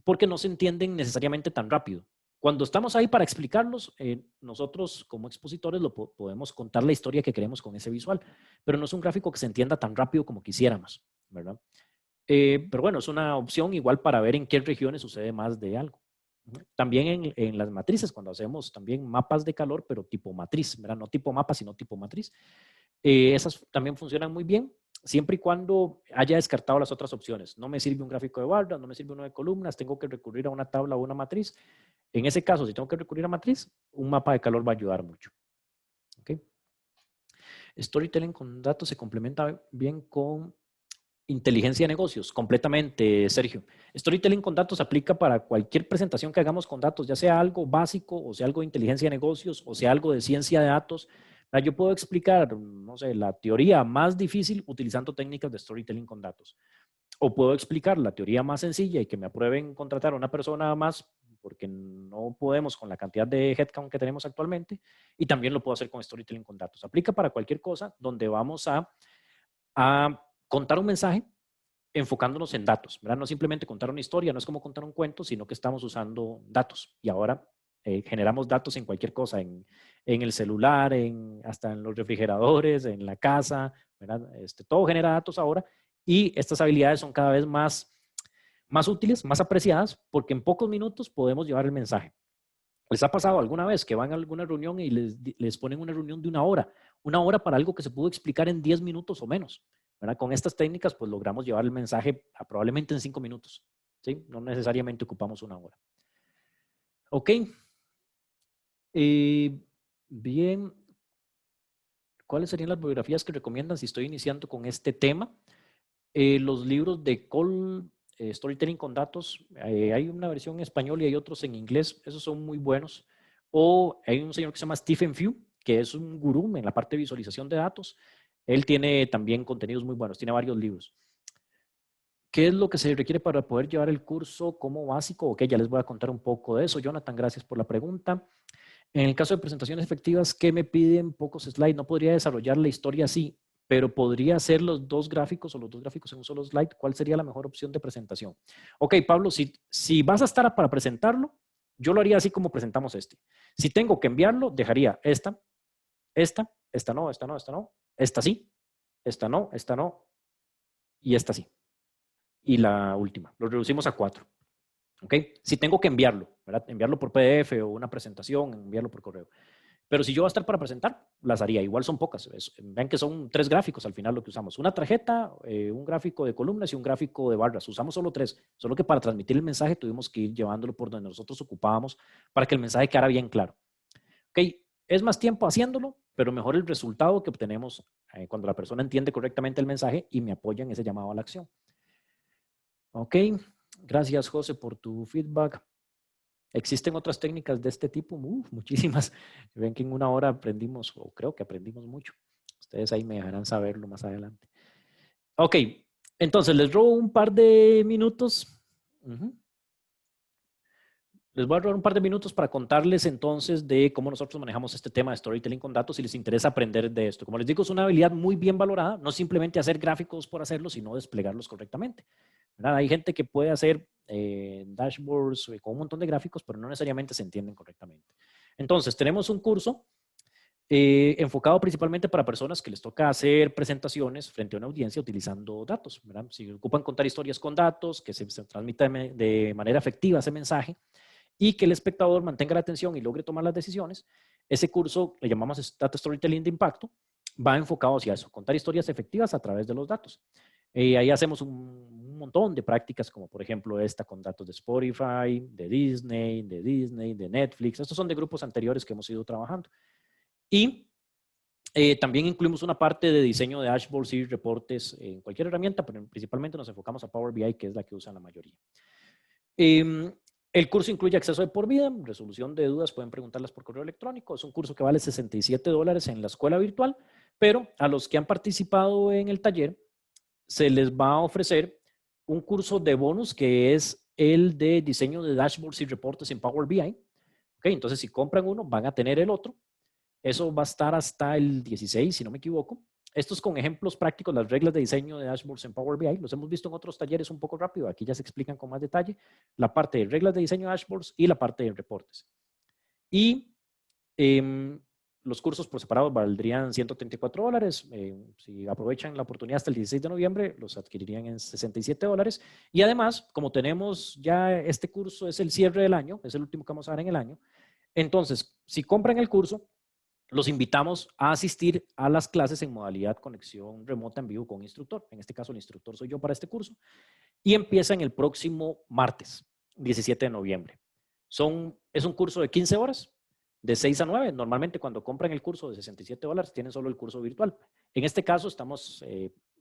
porque no se entienden necesariamente tan rápido. Cuando estamos ahí para explicarlos, nosotros como expositores podemos contar la historia que queremos con ese visual, pero no es un gráfico que se entienda tan rápido como quisiéramos, ¿verdad? Pero bueno, es una opción igual para ver en qué regiones sucede más de algo. También en las matrices, cuando hacemos también mapas de calor, pero tipo matriz, ¿verdad? No tipo mapa, sino tipo matriz. Esas también funcionan muy bien, siempre y cuando haya descartado las otras opciones. No me sirve un gráfico de barras, no me sirve uno de columnas, tengo que recurrir a una tabla o una matriz. En ese caso, si tengo que recurrir a matriz, un mapa de calor va a ayudar mucho. ¿Okay? Storytelling con datos se complementa bien con inteligencia de negocios, completamente, Sergio. Storytelling con datos aplica para cualquier presentación que hagamos con datos, ya sea algo básico, o sea algo de inteligencia de negocios, o sea algo de ciencia de datos. Yo puedo explicar, no sé, la teoría más difícil utilizando técnicas de storytelling con datos. O puedo explicar la teoría más sencilla y que me aprueben contratar a una persona más porque no podemos con la cantidad de headcount que tenemos actualmente. Y también lo puedo hacer con storytelling con datos. Aplica para cualquier cosa donde vamos a contar un mensaje enfocándonos en datos, ¿verdad? No simplemente contar una historia, no es como contar un cuento, sino que estamos usando datos. Y ahora generamos datos en cualquier cosa, en el celular, hasta en los refrigeradores, en la casa, ¿verdad? Todo genera datos ahora y estas habilidades son cada vez más útiles, más apreciadas, porque en pocos minutos podemos llevar el mensaje. ¿Les ha pasado alguna vez que van a alguna reunión y les ponen una reunión de una hora para algo que se pudo explicar en 10 minutos o menos? ¿Verdad? Con estas técnicas, pues logramos llevar el mensaje probablemente en 5 minutos. ¿Sí? No necesariamente ocupamos una hora. Ok. Bien. ¿Cuáles serían las bibliografías que recomiendan si estoy iniciando con este tema? Los libros de Cole, Storytelling con Datos, hay una versión en español y hay otros en inglés, esos son muy buenos. O hay un señor que se llama Stephen Few, que es un gurú en la parte de visualización de datos. Él tiene también contenidos muy buenos, tiene varios libros. ¿Qué es lo que se requiere para poder llevar el curso como básico? Ok, ya les voy a contar un poco de eso. Jonathan, gracias por la pregunta. En el caso de presentaciones efectivas, ¿qué me piden? Pocos slides. No podría desarrollar la historia así, pero podría hacer los dos gráficos o los dos gráficos en un solo slide. ¿Cuál sería la mejor opción de presentación? Ok, Pablo, si vas a estar para presentarlo, yo lo haría así como presentamos este. Si tengo que enviarlo, dejaría esta no, esta no, esta sí, esta no y esta sí. Y la última. Lo reducimos a 4. ¿Ok? Si tengo que enviarlo, ¿verdad? Enviarlo por PDF o una presentación, enviarlo por correo. Pero si yo voy a estar para presentar, las haría. Igual son pocas. Ven que son 3 gráficos al final lo que usamos. Una tarjeta, un gráfico de columnas y un gráfico de barras. Usamos solo 3. Solo que para transmitir el mensaje tuvimos que ir llevándolo por donde nosotros ocupábamos para que el mensaje quedara bien claro. ¿Ok? Es más tiempo haciéndolo, pero mejor el resultado que obtenemos cuando la persona entiende correctamente el mensaje y me apoya en ese llamado a la acción. ¿Ok? Gracias, José, por tu feedback. ¿Existen otras técnicas de este tipo? Muchísimas. Ven que en una hora aprendimos, o creo que aprendimos mucho. Ustedes ahí me dejarán saberlo más adelante. Ok, entonces les robo un par de minutos. Les voy a robar un par de minutos para contarles entonces de cómo nosotros manejamos este tema de storytelling con datos si les interesa aprender de esto. Como les digo, es una habilidad muy bien valorada, no simplemente hacer gráficos por hacerlo, sino desplegarlos correctamente. ¿Verdad? Hay gente que puede hacer dashboards con un montón de gráficos, pero no necesariamente se entienden correctamente. Entonces, tenemos un curso enfocado principalmente para personas que les toca hacer presentaciones frente a una audiencia utilizando datos. ¿Verdad? Si ocupan contar historias con datos, que se transmita de manera efectiva ese mensaje, y que el espectador mantenga la atención y logre tomar las decisiones, ese curso le llamamos Data Storytelling de impacto, va enfocado hacia eso, contar historias efectivas a través de los datos. Ahí hacemos un montón de prácticas, como por ejemplo esta con datos de Spotify, de Disney, de Netflix. Estos son de grupos anteriores que hemos ido trabajando. Y también incluimos una parte de diseño de dashboards y reportes en cualquier herramienta, pero principalmente nos enfocamos a Power BI, que es la que usan la mayoría. El curso incluye acceso de por vida, resolución de dudas, pueden preguntarlas por correo electrónico. Es un curso que vale $67 en la escuela virtual, pero a los que han participado en el taller se les va a ofrecer un curso de bonus que es el de diseño de dashboards y reportes en Power BI. Okay, entonces, si compran uno, van a tener el otro. Eso va a estar hasta el 16, si no me equivoco. Estos con ejemplos prácticos, las reglas de diseño de dashboards en Power BI, los hemos visto en otros talleres un poco rápido, aquí ya se explican con más detalle, la parte de reglas de diseño de dashboards y la parte de reportes. Y los cursos por separado valdrían $134. Si aprovechan la oportunidad hasta el 16 de noviembre, los adquirirían en $67. Y además, como tenemos ya este curso, es el cierre del año, es el último que vamos a dar en el año, entonces, si compran el curso, los invitamos a asistir a las clases en modalidad conexión remota en vivo con instructor. En este caso, el instructor soy yo para este curso. Y empiezan el próximo martes, 17 de noviembre. Es un curso de 15 horas, de 6 a 9. Normalmente cuando compran el curso de $67, tienen solo el curso virtual. En este caso, estamos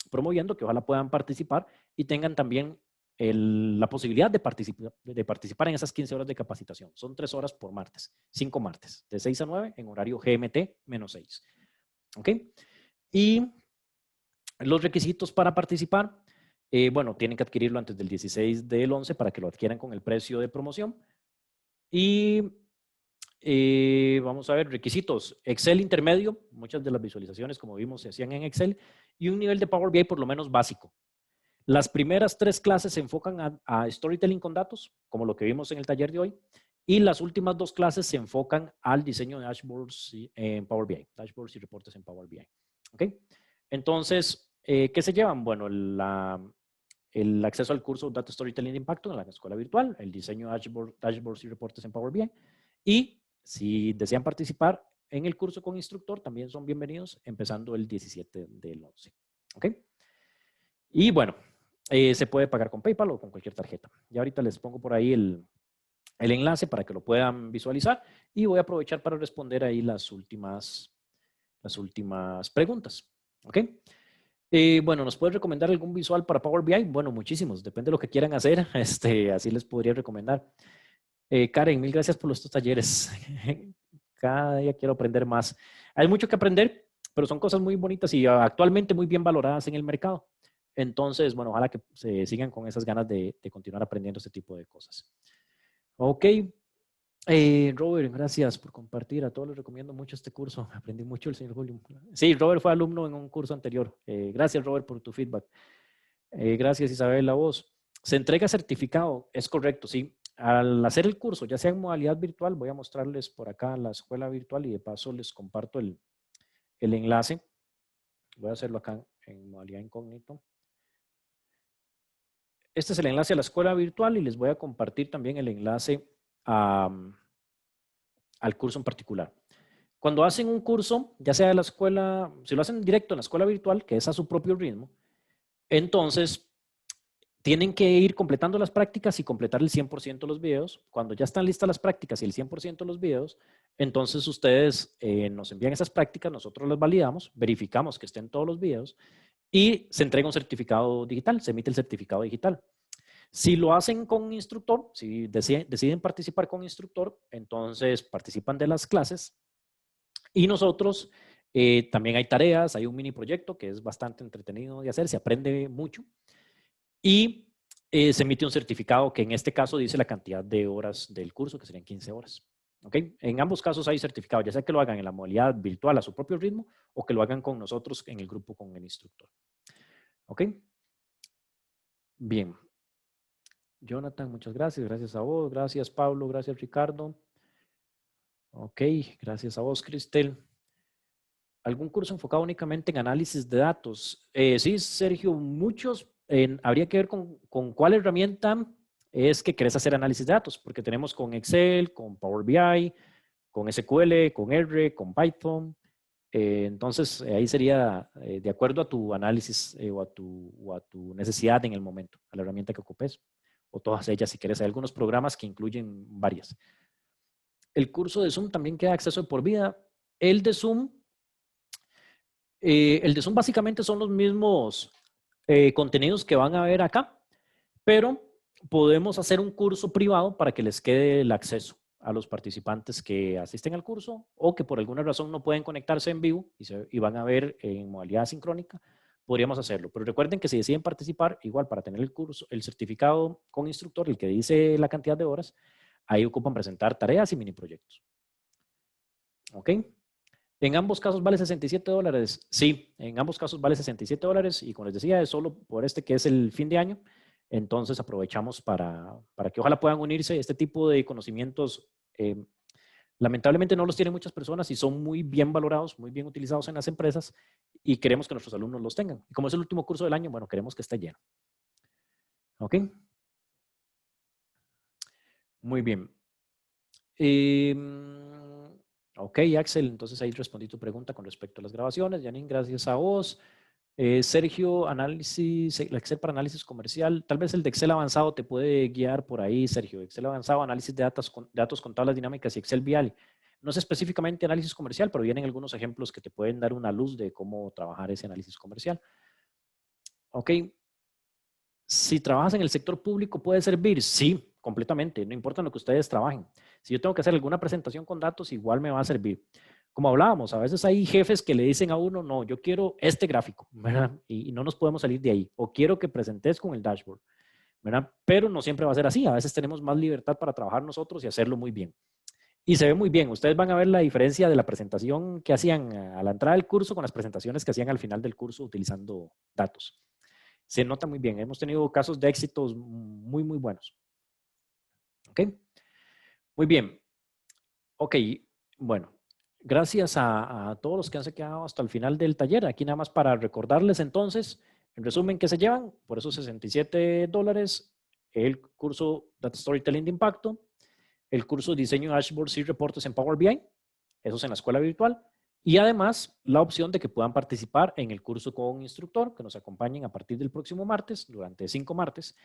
promoviendo que ojalá puedan participar y tengan también la posibilidad de participar en esas 15 horas de capacitación. Son 3 horas por martes, 5 martes, de 6 a 9 en horario GMT-6. ¿Ok? Y los requisitos para participar, bueno, tienen que adquirirlo antes del 16 del 11 para que lo adquieran con el precio de promoción. Y vamos a ver, requisitos. Excel intermedio, muchas de las visualizaciones, como vimos, se hacían en Excel, y un nivel de Power BI por lo menos básico. Las primeras 3 clases se enfocan a storytelling con datos, como lo que vimos en el taller de hoy, y las últimas 2 clases se enfocan al diseño de dashboards en Power BI, dashboards y reportes en Power BI. ¿Ok? Entonces, ¿qué se llevan? Bueno, el acceso al curso Data Storytelling de Impacto en la escuela virtual, el diseño de dashboards y reportes en Power BI, y si desean participar en el curso con instructor, también son bienvenidos, empezando el 17 del 11. ¿Ok? Y bueno, se puede pagar con PayPal o con cualquier tarjeta. Ya ahorita les pongo por ahí el enlace para que lo puedan visualizar y voy a aprovechar para responder ahí las últimas preguntas. ¿Ok? Bueno, ¿nos puedes recomendar algún visual para Power BI? Bueno, muchísimos, depende de lo que quieran hacer, así les podría recomendar. Karen, mil gracias por estos talleres. Cada día quiero aprender más. Hay mucho que aprender, pero son cosas muy bonitas y actualmente muy bien valoradas en el mercado. Entonces, bueno, ojalá que se sigan con esas ganas de continuar aprendiendo este tipo de cosas. Ok. Robert, gracias por compartir. A todos les recomiendo mucho este curso. Aprendí mucho el señor Julio. Sí, Robert fue alumno en un curso anterior. Gracias, Robert, por tu feedback. Gracias, Isabel, la voz. Se entrega certificado, es correcto, sí. Al hacer el curso, ya sea en modalidad virtual, voy a mostrarles por acá la escuela virtual y de paso les comparto el enlace. Voy a hacerlo acá en modalidad incógnito. Este es el enlace a la escuela virtual y les voy a compartir también el enlace al curso en particular. Cuando hacen un curso, ya sea de la escuela, si lo hacen directo en la escuela virtual, que es a su propio ritmo, entonces tienen que ir completando las prácticas y completar el 100% de los videos. Cuando ya están listas las prácticas y el 100% de los videos, entonces ustedes nos envían esas prácticas, nosotros las validamos, verificamos que estén todos los videos y se entrega un certificado digital, se emite el certificado digital. Si lo hacen con instructor, si deciden participar con instructor, entonces participan de las clases y nosotros también hay tareas, hay un mini proyecto que es bastante entretenido de hacer, se aprende mucho y se emite un certificado que en este caso dice la cantidad de horas del curso, que serían 15 horas. ¿Okay? En ambos casos hay certificado, ya sea que lo hagan en la modalidad virtual a su propio ritmo o que lo hagan con nosotros en el grupo con el instructor. ¿Ok? Bien. Jonathan, muchas gracias. Gracias a vos. Gracias, Pablo. Gracias, Ricardo. Ok, gracias a vos, Cristel. ¿Algún curso enfocado únicamente en análisis de datos? Sí, Sergio, muchos. Habría que ver con cuál herramienta es que querés hacer análisis de datos, porque tenemos con Excel, con Power BI, con SQL, con R, con Python. Entonces, ahí sería de acuerdo a tu análisis o a tu necesidad en el momento, a la herramienta que ocupes, o todas ellas si quieres. Hay algunos programas que incluyen varias. El curso de Zoom también queda acceso de por vida. El de Zoom básicamente son los mismos contenidos que van a ver acá, pero podemos hacer un curso privado para que les quede el acceso a los participantes que asisten al curso o que por alguna razón no pueden conectarse en vivo y van a ver en modalidad sincrónica, podríamos hacerlo. Pero recuerden que si deciden participar, igual para tener el curso, el certificado con instructor, el que dice la cantidad de horas, ahí ocupan presentar tareas y mini proyectos. ¿Ok? En ambos casos vale $67. Sí, en ambos casos vale $67 y como les decía, es solo por este que es el fin de año. Entonces aprovechamos para que ojalá puedan unirse. Este tipo de conocimientos lamentablemente no los tienen muchas personas y son muy bien valorados, muy bien utilizados en las empresas y queremos que nuestros alumnos los tengan. Y como es el último curso del año, bueno, queremos que esté lleno. ¿Ok? Muy bien. Ok, Axel, entonces ahí respondí tu pregunta con respecto a las grabaciones. Janine, gracias a vos. Sergio, análisis, el Excel para análisis comercial. Tal vez el de Excel avanzado te puede guiar por ahí, Sergio. Excel avanzado, análisis de datos con tablas dinámicas y Excel BI. No es específicamente análisis comercial, pero vienen algunos ejemplos que te pueden dar una luz de cómo trabajar ese análisis comercial. Ok. Si trabajas en el sector público, ¿puede servir? Sí, completamente. No importa en lo que ustedes trabajen. Si yo tengo que hacer alguna presentación con datos, igual me va a servir. Como hablábamos, a veces hay jefes que le dicen a uno, no, yo quiero este gráfico, ¿verdad? Y no nos podemos salir de ahí. O quiero que presentes con el dashboard, ¿verdad? Pero no siempre va a ser así. A veces tenemos más libertad para trabajar nosotros y hacerlo muy bien. Y se ve muy bien. Ustedes van a ver la diferencia de la presentación que hacían a la entrada del curso con las presentaciones que hacían al final del curso utilizando datos. Se nota muy bien. Hemos tenido casos de éxitos muy, muy buenos. ¿Ok? Muy bien. Ok, bueno. Gracias a todos los que han se quedado hasta el final del taller. Aquí nada más para recordarles entonces, en resumen, ¿qué se llevan? Por esos $67, el curso Data Storytelling de Impacto, el curso Diseño de Dashboards y Reportes en Power BI, eso es en la escuela virtual, y además la opción de que puedan participar en el curso con instructor, que nos acompañen a partir del próximo martes, durante 5 martes,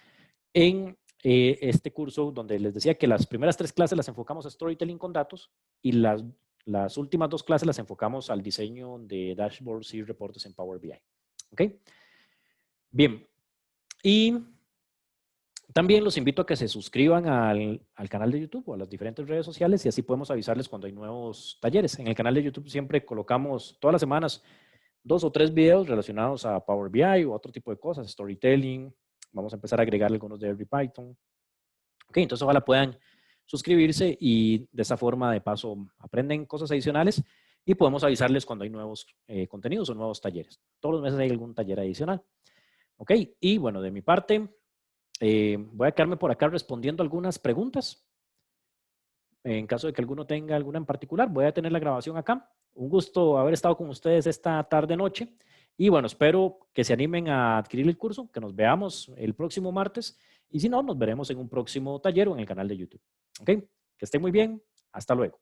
en este curso donde les decía que las primeras 3 clases las enfocamos a storytelling con datos y las últimas 2 clases las enfocamos al diseño de dashboards y reportes en Power BI. ¿Ok? Bien. Y también los invito a que se suscriban al canal de YouTube o a las diferentes redes sociales y así podemos avisarles cuando hay nuevos talleres. En el canal de YouTube siempre colocamos todas las semanas 2 o 3 videos relacionados a Power BI o otro tipo de cosas, storytelling. Vamos a empezar a agregar algunos de Python. Ok, entonces ojalá puedan suscribirse y de esa forma de paso aprenden cosas adicionales y podemos avisarles cuando hay nuevos contenidos o nuevos talleres. Todos los meses hay algún taller adicional. Ok, y bueno, de mi parte, voy a quedarme por acá respondiendo algunas preguntas. En caso de que alguno tenga alguna en particular, voy a tener la grabación acá. Un gusto haber estado con ustedes esta tarde-noche. Y bueno, espero que se animen a adquirir el curso, que nos veamos el próximo martes. Y si no, nos veremos en un próximo taller o en el canal de YouTube. ¿Ok? Que estén muy bien. Hasta luego.